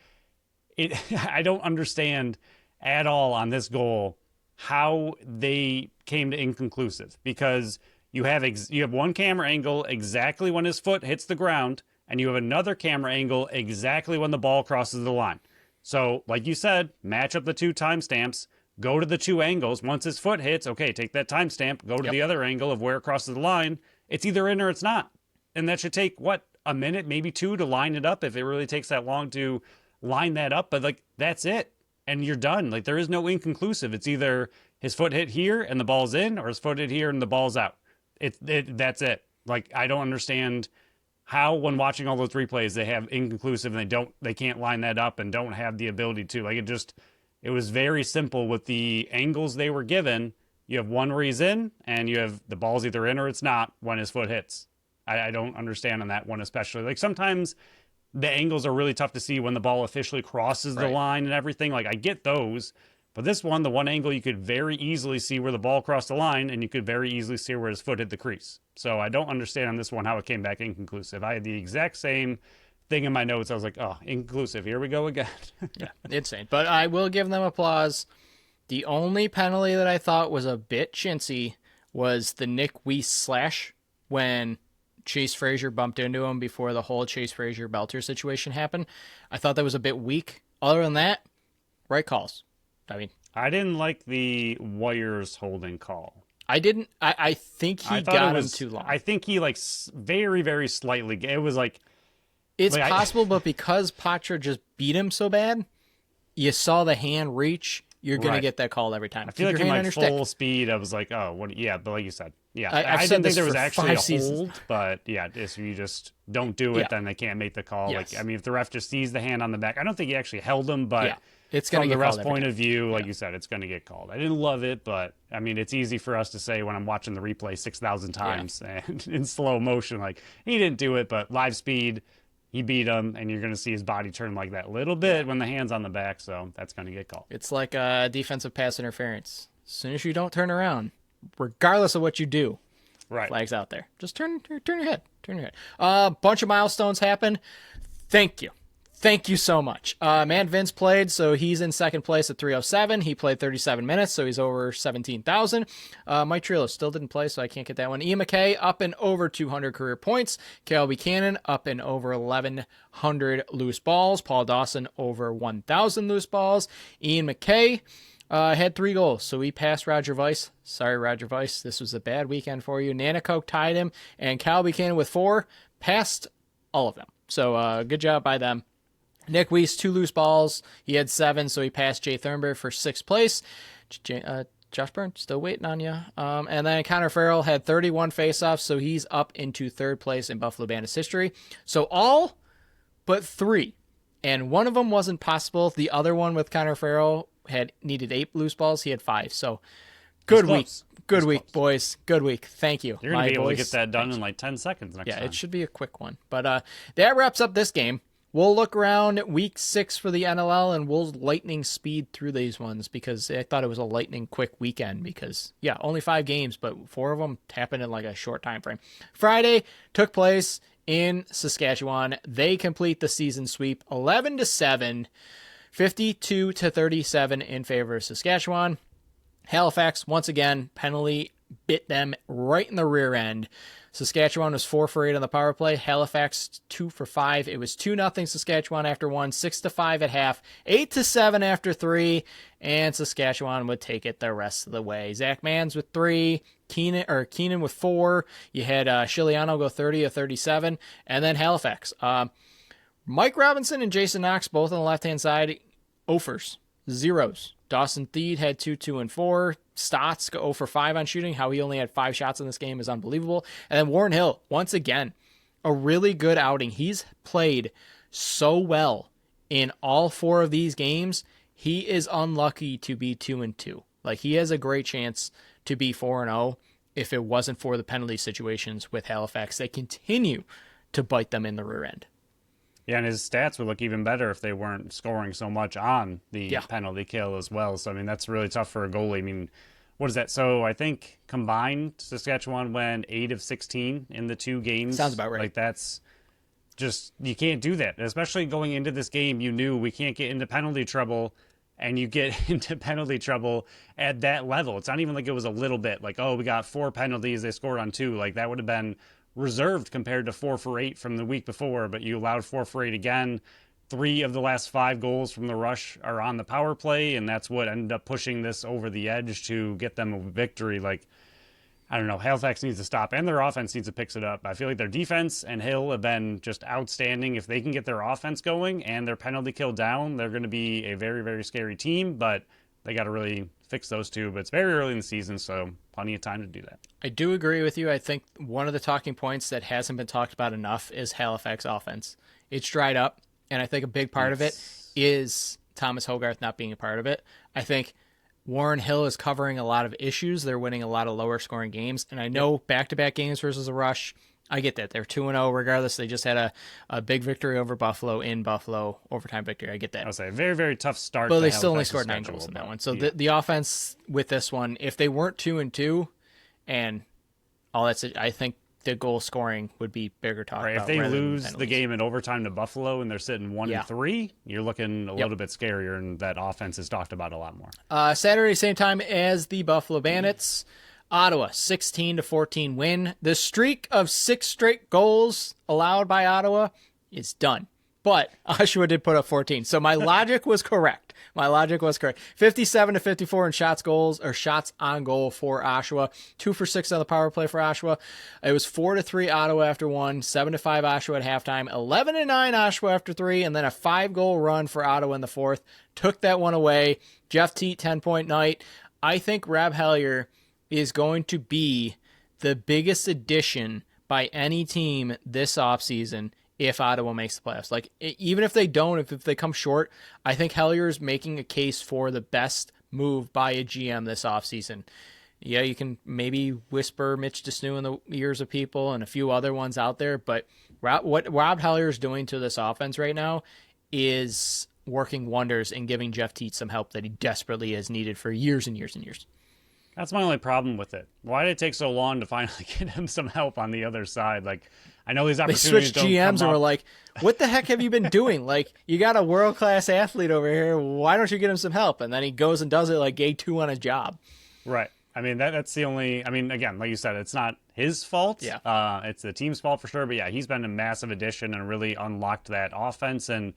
I don't understand at all on this goal how they came to inconclusive, because you have one camera angle exactly when his foot hits the ground, and you have another camera angle exactly when the ball crosses the line. So, like you said, match up the 2 timestamps, go to the 2 angles. Once his foot hits, okay, take that timestamp, go to the other angle of where it crosses the line. It's either in or it's not. And that should take, what, a minute, maybe 2 to line it up, if it really takes that long to line that up. But, like, that's it. And you're done. Like, there is no inconclusive. It's either his foot hit here and the ball's in, or his foot hit here and the ball's out. That's it. Like, I don't understand how, when watching all those replays, they have inconclusive and they can't line that up and don't have the ability to. Like, it was very simple with the angles they were given. You have one where he's in, and you have the ball's either in or it's not when his foot hits. I don't understand on that one, especially. Like, sometimes the angles are really tough to see when the ball officially crosses the line and everything. Like, I get those. But this one, the one angle, you could very easily see where the ball crossed the line, and you could very easily see where his foot hit the crease. So I don't understand on this one how it came back inconclusive. I had the exact same thing in my notes. I was like, oh, inconclusive. Here we go again. Yeah, insane. But I will give them applause. The only penalty that I thought was a bit chintzy was the Nick Weiss slash when Chase Frazier bumped into him before the whole Chase Frazier-Belter situation happened. I thought that was a bit weak. Other than that, right calls. I mean, I didn't like the Wires holding call. I didn't. I think he got him too long. I think he, like, very, very slightly. It was like, it's possible, but because Patra just beat him so bad, you saw the hand reach. You're going to get that called every time. I feel like in my full speed, I was like, oh, what? Yeah, but like you said, yeah, I didn't think there was actually a hold, but yeah, if you just don't do it, then they can't make the call. Yes. Like, I mean, if the ref just sees the hand on the back, I don't think he actually held him, but it's from the ref's point of view, like you said, it's going to get called. I didn't love it, but I mean, it's easy for us to say when I'm watching the replay 6,000 times and in slow motion, like, he didn't do it, but live speed, he beat him, and you're going to see his body turn like that little bit when the hand's on the back, so that's going to get called. It's like defensive pass interference. As soon as you don't turn around, regardless of what you do, flags out there. Just turn your head. Turn your head. Bunch of milestones happen. Thank you. Thank you so much. Man, Vince played, so he's in second place at 307. He played 37 minutes, so he's over 17,000. Mike Trillo still didn't play, so I can't get that one. Ian McKay up and over 200 career points. Cale Buchanan up and over 1,100 loose balls. Paul Dawson over 1,000 loose balls. Ian McKay had 3 goals, so he passed Roger Weiss. Sorry, Roger Weiss. This was a bad weekend for you. Nanakoke tied him, and Cale Buchanan with 4 passed all of them. So good job by them. Nick Weiss, 2 loose balls. He had 7, so he passed Jay Thurnberg for 6th place. Josh Byrne, still waiting on you. And then Connor Farrell had 31 faceoffs, so he's up into third place in Buffalo Bandits history. So all but 3. And one of them wasn't possible. The other one with Connor Farrell needed 8 loose balls. He had 5. So good week. Good week, boys. Good week. Thank you. You're going to be able to get that done in like 10 seconds next time. Yeah, it should be a quick one. But that wraps up this game. We'll look around week 6 for the NLL, and we'll lightning speed through these ones because I thought it was a lightning quick weekend because, yeah, only 5 games, but 4 of them happened in like a short time frame. Friday took place in Saskatchewan. They complete the season sweep 11-7, 52-37 in favor of Saskatchewan. Halifax, once again, penalty bit them right in the rear end. Saskatchewan was 4 for 8 on the power play. Halifax 2 for 5. It was 2-0 Saskatchewan after 1, 6-5 at half, 8-7 after 3, and Saskatchewan would take it the rest of the way. Zach Mans with 3, Keenan with 4. You had Chiliano go 30-37, and then Halifax. Mike Robinson and Jason Knox both on the left-hand side, offers, zeros. Dawson Theed had 2, 2, and 4. Stotts go 0 for 5 on shooting. How he only had 5 shots in this game is unbelievable. And then Warren Hill, once again, a really good outing. He's played so well in all 4 of these games. He is unlucky to be 2-2. Like, he has a great chance to be 4-0 if it wasn't for the penalty situations with Halifax. They continue to bite them in the rear end. Yeah, and his stats would look even better if they weren't scoring so much on the penalty kill as well. So, I mean, that's really tough for a goalie. I mean, what is that? So, I think combined, Saskatchewan went 8 of 16 in the 2 games. Sounds about right. Like, that's just, you can't do that. Especially going into this game, you knew we can't get into penalty trouble, and you get into penalty trouble at that level. It's not even like it was a little bit. Like, oh, we got 4 penalties, they scored on 2. Like, that would have been reserved compared to 4 for 8 from the week before, but you allowed 4 for 8 again. 3 of the last 5 goals from the Rush are on the power play, and that's what ended up pushing this over the edge to get them a victory. Like, I don't know, Halifax needs to stop, and their offense needs to pick it up. I feel like their defense and Hill have been just outstanding. If they can get their offense going and their penalty kill down, they're going to be a very, very scary team, but they got to really fix those 2. But it's very early in the season, so plenty of time to do that. I do agree with you. I think one of the talking points that hasn't been talked about enough is Halifax offense. It's dried up, and I think a big part of it is Thomas Hogarth not being a part of it. I think Warren Hill is covering a lot of issues. They're winning a lot of lower scoring games, and I know back-to-back games versus the Rush, I get that. They're 2-0 regardless. They just had a big victory over Buffalo in Buffalo, overtime victory. I get that. I would say a very, very tough start. But they still only scored 9 goals in that one. So the offense with this one, if they weren't 2-2 and all that's it, I think the goal scoring would be bigger talk. Right, if they lose the game in overtime to Buffalo and they're sitting 1-3, you're looking a little bit scarier, and that offense is talked about a lot more. Saturday, same time as the Buffalo Bandits. Ottawa, 16-14 win. The streak of 6 straight goals allowed by Ottawa is done. But Oshawa did put up 14. So my logic was correct. 57-54 in shots on goal for Oshawa. 2 for 6 on the power play for Oshawa. It was 4-3 Ottawa after 1, 7-5 Oshawa at halftime, 11-9 Oshawa after 3, and then a 5-goal run for Ottawa in the 4th. Took that one away. Jeff Teat, 10-point night. I think Rob Hellier is going to be the biggest addition by any team this offseason if Ottawa makes the playoffs. Like, even if they don't, if they come short, I think Hellier is making a case for the best move by a GM this offseason. Yeah, you can maybe whisper Mitch Desnew in the ears of people and a few other ones out there, but what Rob Hellier is doing to this offense right now is working wonders and giving Jeff Teat some help that he desperately has needed for years and years and years. That's my only problem with it. Why did it take so long to finally get him some help on the other side? Like, I know these opportunities don't come up. They switched GMs and were like, what the heck have you been doing? Like, you got a world-class athlete over here. Why don't you get him some help? And then he goes and does it like day 2 on his job. Right. I mean, that's the only... I mean, again, like you said, it's not his fault. Yeah. It's the team's fault for sure. But yeah, he's been a massive addition and really unlocked that offense. And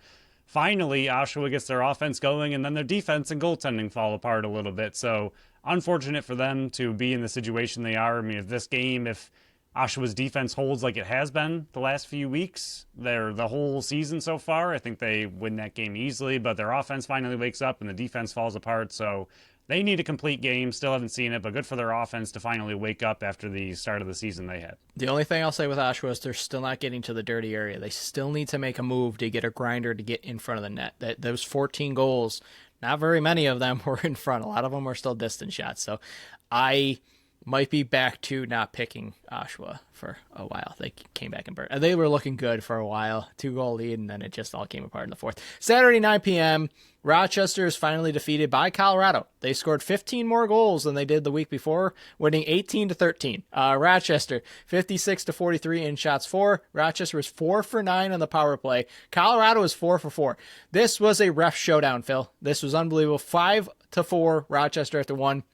finally, Oshawa gets their offense going, and then their defense and goaltending fall apart a little bit. So unfortunate for them to be in the situation they are. I mean, if Oshawa's defense holds like it has been the last few weeks, the whole season so far, I think they win that game easily. But their offense finally wakes up and the defense falls apart. So they need a complete game. Still haven't seen it, but good for their offense to finally wake up after the start of the season they had. The only thing I'll say with Oshawa is they're still not getting to the dirty area. They still need to make a move to get a grinder to get in front of the net. Those 14 goals, not very many of them were in front. A lot of them were still distant shots. So I might be back to not picking Oshawa for a while. They came back and burned. They were looking good for a while. 2-goal lead, and then it just all came apart in the fourth. Saturday, 9 p.m., Rochester is finally defeated by Colorado. They scored 15 more goals than they did the week before, winning 18-13. Rochester, 56-43 in shots for. Rochester was 4 for 9 on the power play. Colorado was 4 for 4. This was a ref showdown, Phil. This was unbelievable. 5-4, Rochester after one.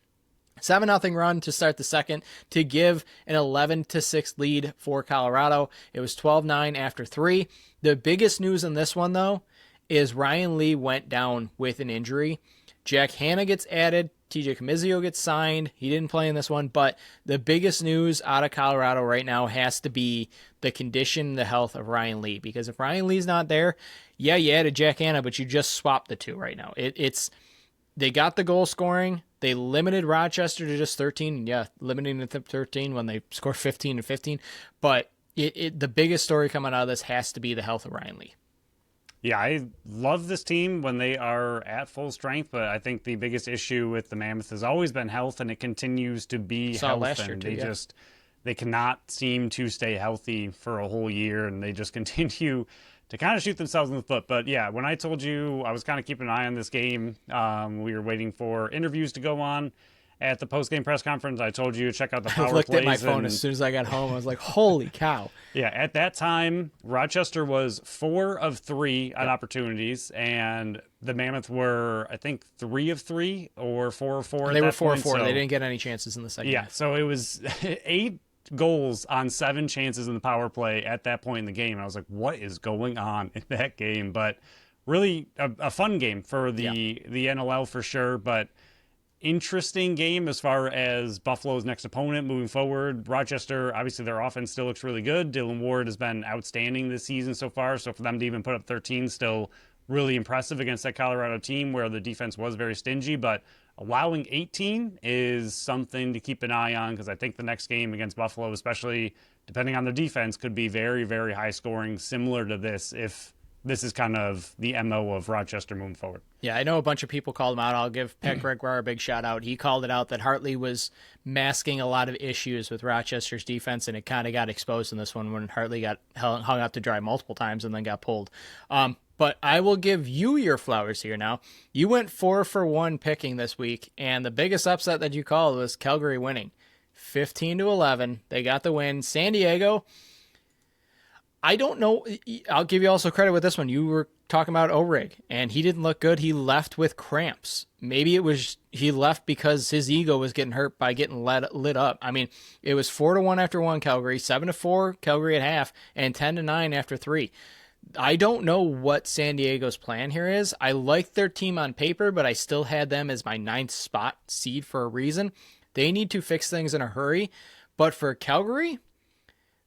7-0 run to start the second to give an 11-6 lead for Colorado. It was 12-9 after 3. The biggest news in this one, though, is Ryan Lee went down with an injury. Jack Hanna gets added. TJ Comizio gets signed. He didn't play in this one, but the biggest news out of Colorado right now has to be the condition, the health of Ryan Lee, because if Ryan Lee's not there, yeah, you added Jack Hanna, but you just swapped the two right now. They got the goal scoring. They limited Rochester to just 13. Yeah, limiting it to 13 when they scored 15 and 15. But the biggest story coming out of this has to be the health of Ryan Lee. Yeah, I love this team when they are at full strength, but I think the biggest issue with the Mammoth has always been health, and it continues to be health. Last year and too, they cannot seem to stay healthy for a whole year, and they just continue to kind of shoot themselves in the foot. But yeah, when I told you I was kind of keeping an eye on this game, we were waiting for interviews to go on at the post-game press conference. I told you to check out the power plays. I looked at my phone as soon as I got home. I was like, holy cow. Yeah, at that time, Rochester was 4 of 3 on opportunities, and the Mammoth were, I think, 3 of 3 or 4 of 4 at that point. They were 4 of 4. So, they didn't get any chances in the second half. So it was 8 goals on 7 chances in the power play at that point in the game. And I was like, what is going on in that game? But really a fun game for the NLL for sure. But interesting game as far as Buffalo's next opponent moving forward. Rochester, obviously their offense still looks really good. Dylan Ward has been outstanding this season so far. So for them to even put up 13, still really impressive against that Colorado team where the defense was very stingy. But allowing 18 is something to keep an eye on, because I think the next game against Buffalo, especially depending on their defense, could be very, very high scoring, similar to this, if this is kind of the MO of Rochester moving forward. Yeah, I know a bunch of people called him out. I'll give Pat Gregoire a big shout out. He called it out that Hartley was masking a lot of issues with Rochester's defense, and it kind of got exposed in this one when Hartley got hung out to dry multiple times and then got pulled. But I will give you your flowers here now. You went 4 for 1 picking this week, and the biggest upset that you called was Calgary winning 15-11. They got the win. San Diego, I don't know. I'll give you also credit with this one. You were talking about O'Rig, and he didn't look good. He left with cramps. Maybe it was he left because his ego was getting hurt by getting lit up. I mean, it was 4-1 after 1 Calgary, 7-4 Calgary at half, and 10-9 after 3. I don't know what San Diego's plan here is. I like their team on paper, but I still had them as my 9th spot seed for a reason. They need to fix things in a hurry. But for Calgary,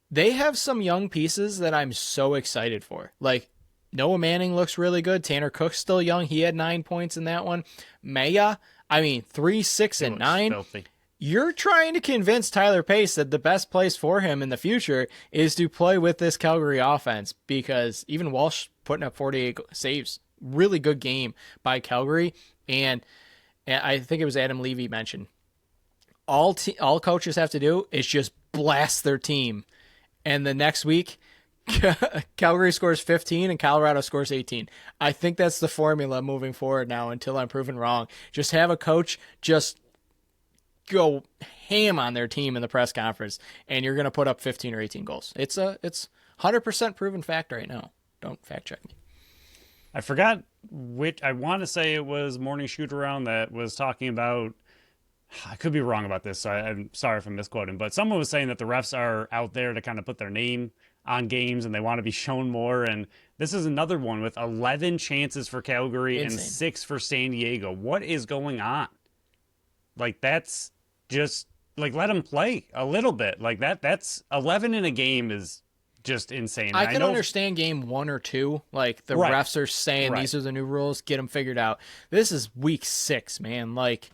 they have some young pieces that I'm so excited for. Like, Noah Manning looks really good. Tanner Cook's still young. He had 9 points in that one. Maya, 3, 6, and 9. Filthy. You're trying to convince Tyler Pace that the best place for him in the future is to play with this Calgary offense, because even Walsh putting up 48 saves. Really good game by Calgary. And I think it was Adam Levy mentioned, all coaches have to do is just blast their team. And the next week, Calgary scores 15 and Colorado scores 18. I think that's the formula moving forward now until I'm proven wrong. Just have a coach just go ham on their team in the press conference, and you're going to put up 15 or 18 goals. It's 100% proven fact right now. Don't fact check me. I forgot which, I want to say it was Morning Shoot Around that was talking about, I could be wrong about this, so I'm sorry if I'm misquoting, but someone was saying that the refs are out there to kind of put their name on games and they want to be shown more. And this is another one with 11 chances for Calgary and 6 for San Diego. What is going on? Like, that's just, like, let them play a little bit. Like, that's 11 in a game is just insane. I can understand game 1 or 2. Like, the refs are saying these are the new rules, get them figured out. This is week 6, man. Like,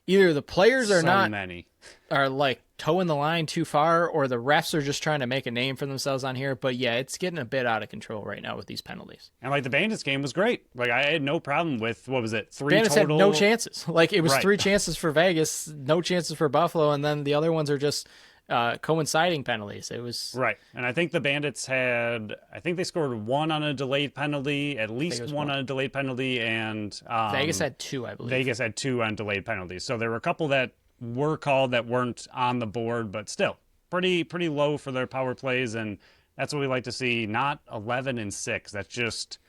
either the players are So not many. are like towing the line too far, or the refs are just trying to make a name for themselves on here. But yeah, it's getting a bit out of control right now with these penalties. And like the Bandits game was great. Like I had no problem with what was it, 3 Bandits total. had no chances. Like it was Right. 3 chances for Vegas, no chances for Buffalo, and then the other ones are just coinciding penalties. It was Right. And I think the Bandits I think they scored 1 on a delayed penalty, at least was one one. on a delayed penalty, and Vegas had 2, I believe. Vegas had 2 on delayed penalties. So there were a couple that were called that weren't on the board, but still pretty low for their power plays, and that's what we like to see. Not 11-6. That's just,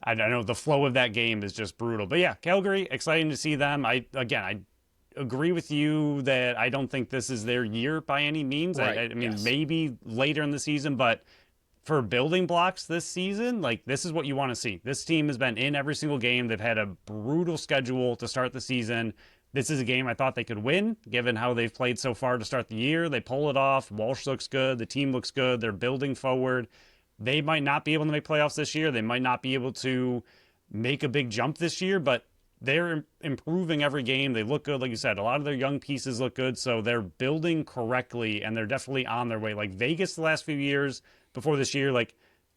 I don't know, the flow of that game is just brutal. But yeah, Calgary, exciting to see them. I agree with you that I don't think this is their year by any means. Right, I mean, yes. maybe later in the season, but for building blocks this season, like this is what you want to see. This team has been in every single game. They've had a brutal schedule to start the season. This is a game I thought they could win, given how they've played so far to start the year. They pull it off. Walsh looks good. The team looks good. They're building forward. They might not be able to make playoffs this year. They might not be able to make a big jump this year, but they're improving every game. They look good. Like you said, a lot of their young pieces look good. So they're building correctly, and they're definitely on their way. Like Vegas the last few years before this year, like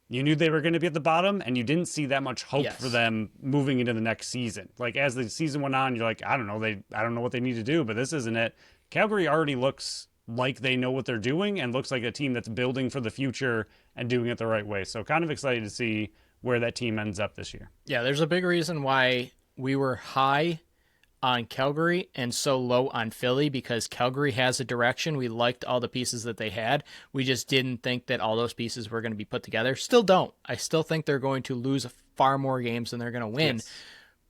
you knew they were going to be at the bottom, and you didn't see that much hope Yes. for them moving into the next season. Like as the season went on, you're like, I don't know what they need to do, but this isn't it. Calgary already looks like they know what they're doing and looks like a team that's building for the future and doing it the right way. So kind of excited to see where that team ends up this year. Yeah, there's a big reason why we were high on Calgary and so low on Philly, because Calgary has a direction. We liked all the pieces that they had. We just didn't think that all those pieces were going to be put together. Still don't. I still think they're going to lose far more games than they're going to win. Yes.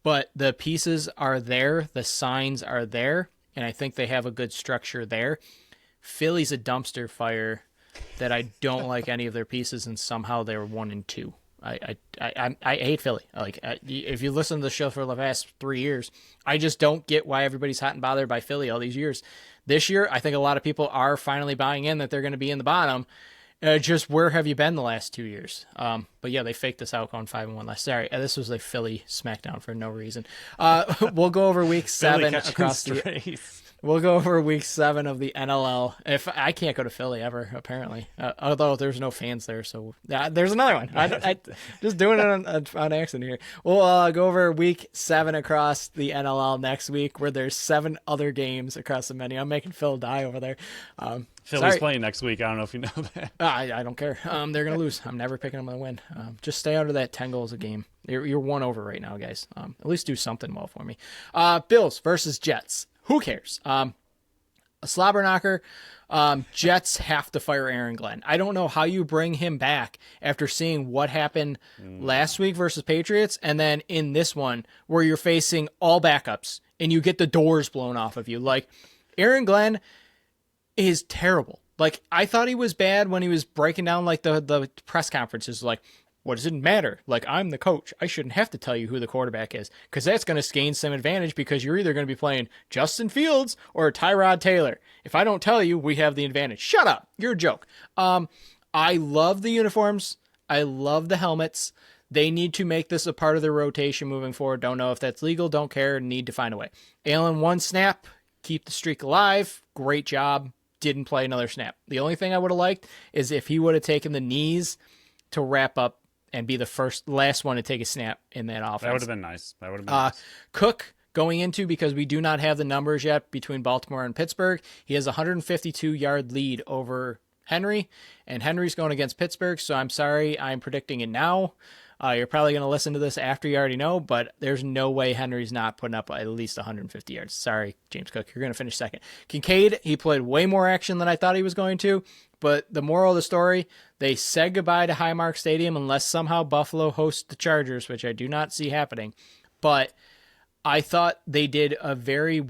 But the pieces are there. The signs are there. And I think they have a good structure there. Philly's a dumpster fire that I don't like any of their pieces, and somehow they're 1-2. I hate Philly. Like if you listen to the show for the past 3 years, I just don't get why everybody's hot and bothered by Philly all these years. This year, I think a lot of people are finally buying in that they're going to be in the bottom. Just where have you been the last 2 years? But yeah, they faked us out going 5-1 last. Sorry, this was a Philly smackdown for no reason. We'll go over week 7 across the. We'll go over week 7 of the NLL. If I can't go to Philly ever, apparently, although there's no fans there, so there's another one. I just doing it on accident here. We'll go over week 7 across the NLL next week, where there's 7 other games across the menu. I'm making Phil die over there. Philly's playing next week. I don't know if you know that. I don't care. They're gonna lose. I'm never picking them to win. Just stay under that 10 goals a game. You're 1 over right now, guys. At least do something well for me. Bills versus Jets. Who cares? A slobber knocker. Jets have to fire Aaron Glenn. I don't know how you bring him back after seeing what happened last week versus Patriots, and then in this one where you're facing all backups and you get the doors blown off of you. Like, Aaron Glenn is terrible. Like, I thought he was bad when he was breaking down like the press conferences, like, what does it matter? Like, I'm the coach. I shouldn't have to tell you who the quarterback is, because that's going to gain some advantage, because you're either going to be playing Justin Fields or Tyrod Taylor. If I don't tell you, we have the advantage. Shut up. You're a joke. I love the uniforms. I love the helmets. They need to make this a part of their rotation moving forward. Don't know if that's legal. Don't care. Need to find a way. Allen, 1 snap. Keep the streak alive. Great job. Didn't play another snap. The only thing I would have liked is if he would have taken the knees to wrap up and be the last one to take a snap in that offense. That would have been nice. Nice. Cook going into, because we do not have the numbers yet between Baltimore and Pittsburgh, he has a 152-yard lead over Henry, and Henry's going against Pittsburgh, so I'm sorry, I'm predicting it now. You're probably going to listen to this after you already know, but there's no way Henry's not putting up at least 150 yards. Sorry, James Cook, you're going to finish second. Kincaid, he played way more action than I thought he was going to, but the moral of the story, they said goodbye to Highmark Stadium unless somehow Buffalo hosts the Chargers, which I do not see happening. But I thought they did a very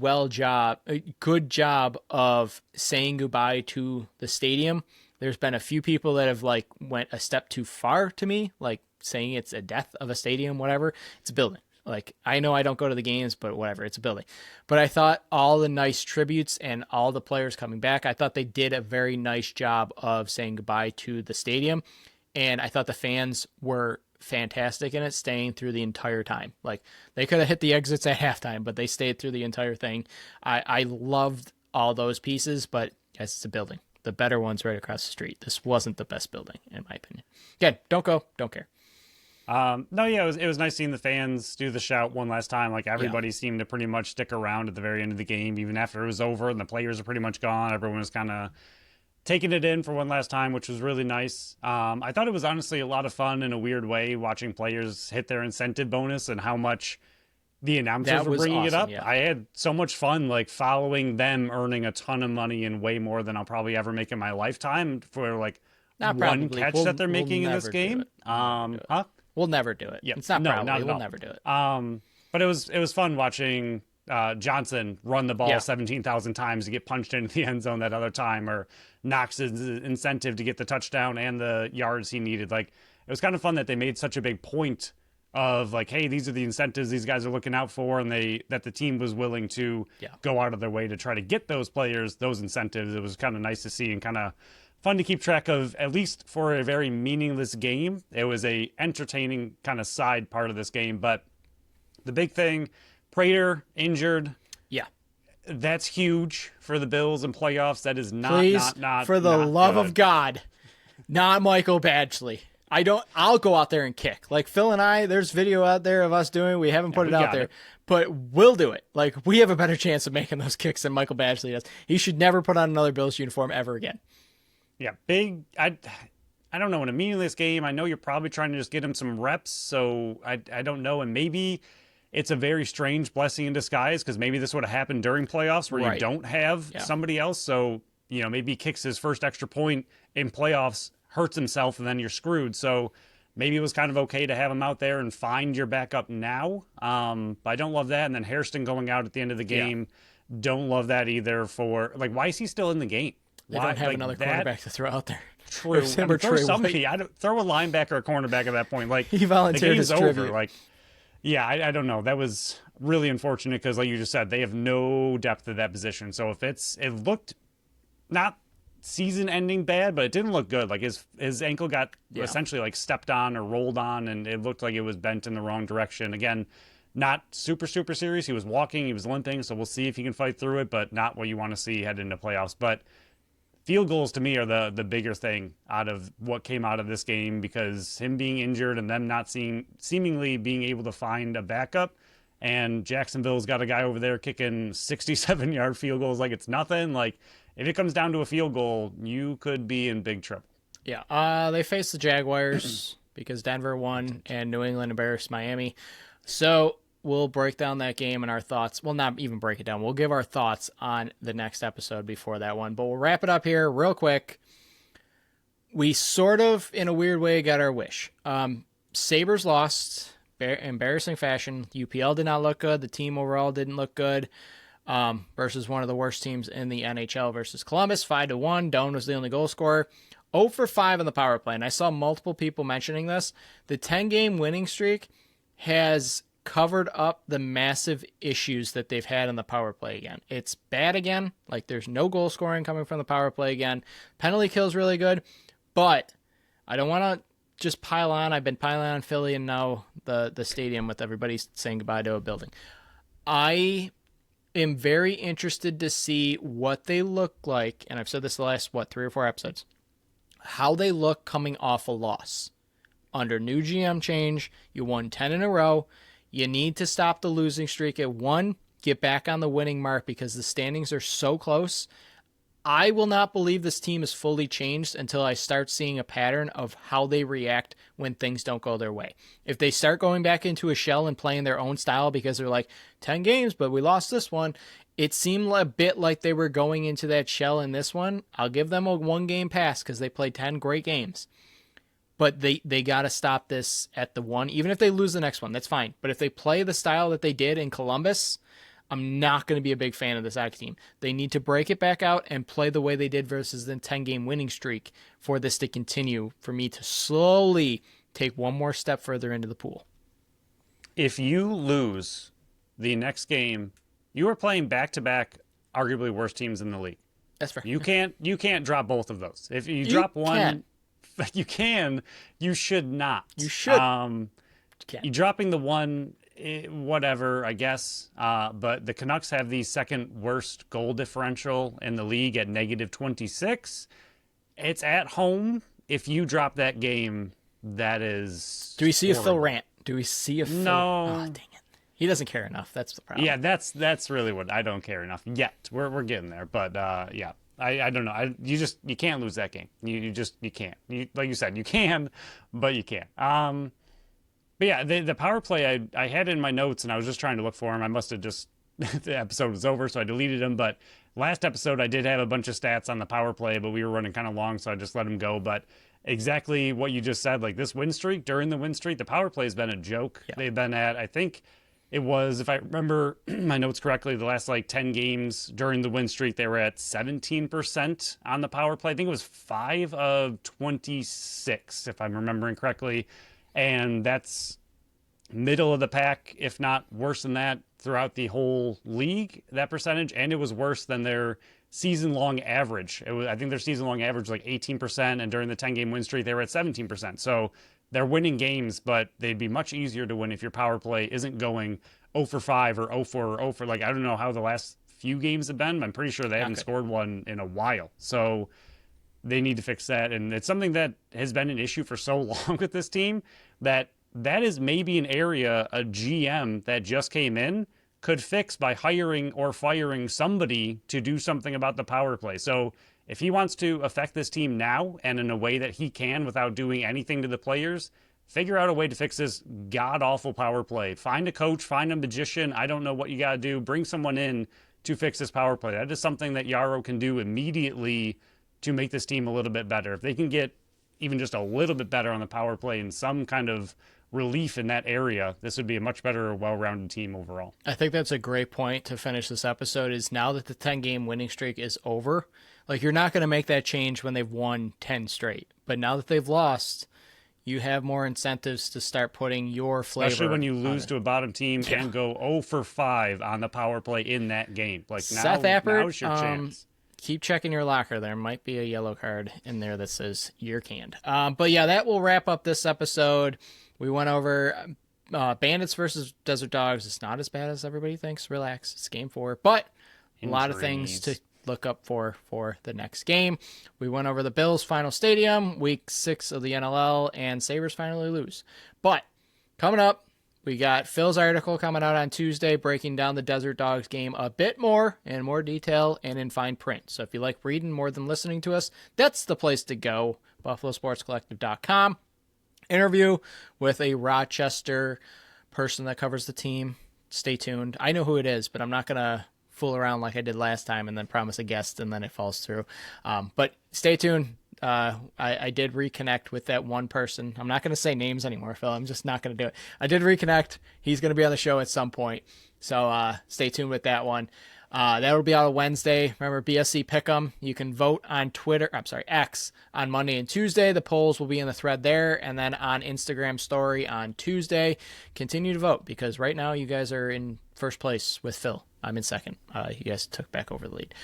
good job of saying goodbye to the stadium. There's been a few people that have went a step too far to me, like saying it's a death of a stadium, whatever. It's a building. Like, I know I don't go to the games, but whatever, it's a building. But I thought all the nice tributes and all the players coming back, I thought they did a very nice job of saying goodbye to the stadium. And I thought the fans were fantastic in it, staying through the entire time. Like, they could have hit the exits at halftime, but they stayed through the entire thing. I loved all those pieces, but yes, it's a building. The better one's right across the street. This wasn't the best building, in my opinion. Again, don't go, don't care. No, yeah, it was nice seeing the fans do the shout one last time. Like, everybody seemed to pretty much stick around at the very end of the game, even after it was over and the players are pretty much gone. Everyone was kind of taking it in for one last time, which was really nice. I thought it was honestly a lot of fun in a weird way, watching players hit their incentive bonus and how much the announcers were bringing it up. Yeah. I had so much fun, like, following them earning a ton of money and way more than I'll probably ever make in my lifetime for, like, Not one probably. catch that they're making in this game. We'll never do it. Yeah. It's not No, probably. not at We'll all. never do it. But it was fun watching Johnson run the ball 17,000 times to get punched into the end zone that other time, or Knox's incentive to get the touchdown and the yards he needed. Like, it was kind of fun that they made such a big point of, like, hey, these are the incentives these guys are looking out for, and that the team was willing to go out of their way to try to get those players those incentives. It was kind of nice to see and kind of fun to keep track of, at least for a very meaningless game. It was a entertaining kind of side part of this game. But the big thing, Prater injured. Yeah. That's huge for the Bills and playoffs. That is not, Please, not for the not love good. of God, not Michael Badgley. I'll go out there and kick. Like, Phil and I, there's video out there of us doing it. We haven't put it out there, but we'll do it. Like, we have a better chance of making those kicks than Michael Badgley does. He should never put on another Bills uniform ever again. Yeah, big. I don't know, in a meaningless game, I know you're probably trying to just get him some reps, so I don't know. And maybe it's a very strange blessing in disguise, because maybe this would have happened during playoffs where you don't have somebody else. So, maybe he kicks his first extra point in playoffs, hurts himself, and then you're screwed. So maybe it was kind of okay to have him out there and find your backup now. But I don't love that. And then Hairston going out at the end of the game, don't love that either. For, like, why is he still in the game? They don't have another cornerback to throw out there. True. Throw somebody. Throw a linebacker or a cornerback at that point. Like, he volunteered his over. Like, yeah, I don't know. That was really unfortunate because, like you just said, they have no depth at that position. So if it looked not season-ending bad, but it didn't look good. Like, his ankle got essentially, like, stepped on or rolled on, and it looked like it was bent in the wrong direction. Again, not super serious. He was walking, he was limping, so we'll see if he can fight through it, but not what you want to see head into playoffs. But field goals to me are the bigger thing out of what came out of this game, because him being injured and them not seemingly being able to find a backup, and Jacksonville's got a guy over there kicking 67-yard field goals like it's nothing. Like, if it comes down to a field goal, you could be in big trouble. Yeah, they faced the Jaguars because Denver won and New England embarrassed Miami. So we'll break down that game and our thoughts. Well, not even break it down. We'll give our thoughts on the next episode before that one. But we'll wrap it up here real quick. We sort of, in a weird way, got our wish. Sabres lost, embarrassing fashion. UPL did not look good. The team overall didn't look good. Versus one of the worst teams in the NHL versus Columbus, 5-1. Doan was the only goal scorer. 0 for 5 on the power play. And I saw multiple people mentioning this. The 10-game winning streak has covered up the massive issues that they've had in the power play again. It's bad again. Like, there's no goal scoring coming from the power play again. Penalty kill's really good. But I don't want to just pile on. I've been piling on Philly and now the stadium with everybody saying goodbye to a building. I am very interested to see what they look like, and I've said this the last, 3 or 4 episodes, how they look coming off a loss. Under new GM change, you won 10 in a row. You need to stop the losing streak at 1, get back on the winning mark because the standings are so close. I will not believe this team is fully changed until I start seeing a pattern of how they react when things don't go their way. If they start going back into a shell and playing their own style because they're like, 10 games, but we lost this one, it seemed a bit like they were going into that shell in this one. I'll give them a 1-game pass because they played 10 great games. But they got to stop this at the 1. Even if they lose the next one, that's fine. But if they play the style that they did in Columbus, I'm not going to be a big fan of this hockey team. They need to break it back out and play the way they did versus the 10-game winning streak for this to continue, for me to slowly take one more step further into the pool. If you lose the next game, you are playing back-to-back arguably worst teams in the league. That's fair. You can't drop both of those. If you drop one, you can, you should not. You should. You dropping the one, whatever, I guess. But the Canucks have the second worst goal differential in the league at -26. It's at home. If you drop that game, that is. Do we see horrible. a Phil rant? Do we see a Phil? No. Oh, dang it. He doesn't care enough. That's the problem. Yeah, that's really what I don't care enough yet. We're getting there, but yeah, I don't know. You can't lose that game. You can't. Like you said, you can, but you can't. But yeah, the power play I had in my notes, and I was just trying to look for him. I must have just the episode was over, so I deleted him. But last episode I did have a bunch of stats on the power play, but we were running kind of long, so I just let him go. But exactly what you just said, like this win streak, during the win streak, the power play has been a joke. Yeah. They've been at, I think it was, if I remember my notes correctly, the last like 10 games during the win streak, they were at 17% on the power play. I think it was 5 of 26, if I'm remembering correctly. And that's middle of the pack, if not worse than that, throughout the whole league, that percentage. And it was worse than their season-long average. I think their season-long average was like 18%, and during the 10-game win streak, they were at 17%. So they're winning games, but they'd be much easier to win if your power play isn't going 0 for 5 or 0 for 0 for, like, I don't know how the last few games have been, but I'm pretty sure they haven't scored one in a while. So they need to fix that. And it's something that has been an issue for so long with this team that is maybe an area a GM that just came in could fix by hiring or firing somebody to do something about the power play. So if he wants to affect this team now and in a way that he can without doing anything to the players, figure out a way to fix this god-awful power play. Find a coach, find a magician. I don't know what you got to do. Bring someone in to fix this power play. That is something that Yarrow can do immediately to make this team a little bit better. If they can get even just a little bit better on the power play and some kind of relief in that area, this would be a much better, well-rounded team overall. I think that's a great point to finish this episode, is now that the 10-game winning streak is over, like, you're not going to make that change when they've won 10 straight. But now that they've lost, you have more incentives to start putting your flavor. Especially when you lose to a bottom team and go 0 for 5 on the power play in that game. Like, Seth Appert, now's your chance. Keep checking your locker. There might be a yellow card in there that says you're canned. But yeah, that will wrap up this episode. We went over Bandits versus Desert Dogs. It's not as bad as everybody thinks. Relax. It's game 4. But a lot of things to look up for the next game. We went over the Bills' final stadium, week 6 of the NLL, and Sabres finally lose. But coming up, we got Phil's article coming out on Tuesday, breaking down the Desert Dogs game a bit more, in more detail, and in fine print. So if you like reading more than listening to us, that's the place to go. BuffaloSportsCollective.com. Interview with a Rochester person that covers the team. Stay tuned. I know who it is, but I'm not going to fool around like I did last time and then promise a guest and then it falls through. But stay tuned. I did reconnect with that one person. I'm not going to say names anymore, Phil. I'm just not going to do it. I did reconnect. He's going to be on the show at some point. So stay tuned with that one. That will be out on Wednesday. Remember, BSC Pick'em. You can vote on X on Monday and Tuesday. The polls will be in the thread there. And then on Instagram story on Tuesday. Continue to vote because right now you guys are in first place with Phil. I'm in second. You guys took back over the lead.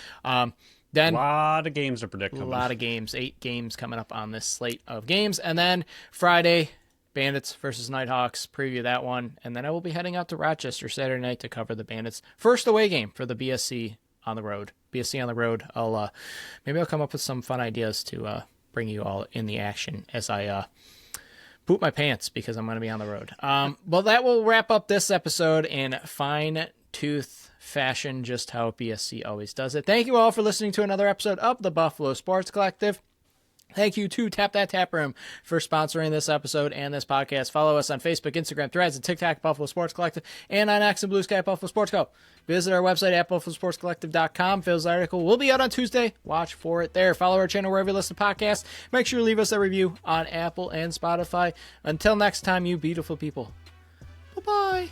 Then a lot of games to predict. A lot of games. 8 games coming up on this slate of games. And then Friday, Bandits versus Nighthawks, preview that one. And then I will be heading out to Rochester Saturday night to cover the Bandits' first away game for the BSC on the road. BSC on the road. Maybe I'll come up with some fun ideas to bring you all in the action as I poop my pants because I'm going to be on the road. Well, that will wrap up this episode in fine-tooth fashion, just how BSC always does it. Thank you all for listening to another episode of the Buffalo Sports Collective. Thank you to Tap That Tap Room for sponsoring this episode and this podcast. Follow us on Facebook, Instagram, Threads, and TikTok, Buffalo Sports Collective, and on X and Blue Sky, Buffalo Sports Co. Visit our website at buffalosportscollective.com. Phil's article will be out on Tuesday. Watch for it there. Follow our channel wherever you listen to podcasts. Make sure to leave us a review on Apple and Spotify. Until next time, you beautiful people. Bye-bye.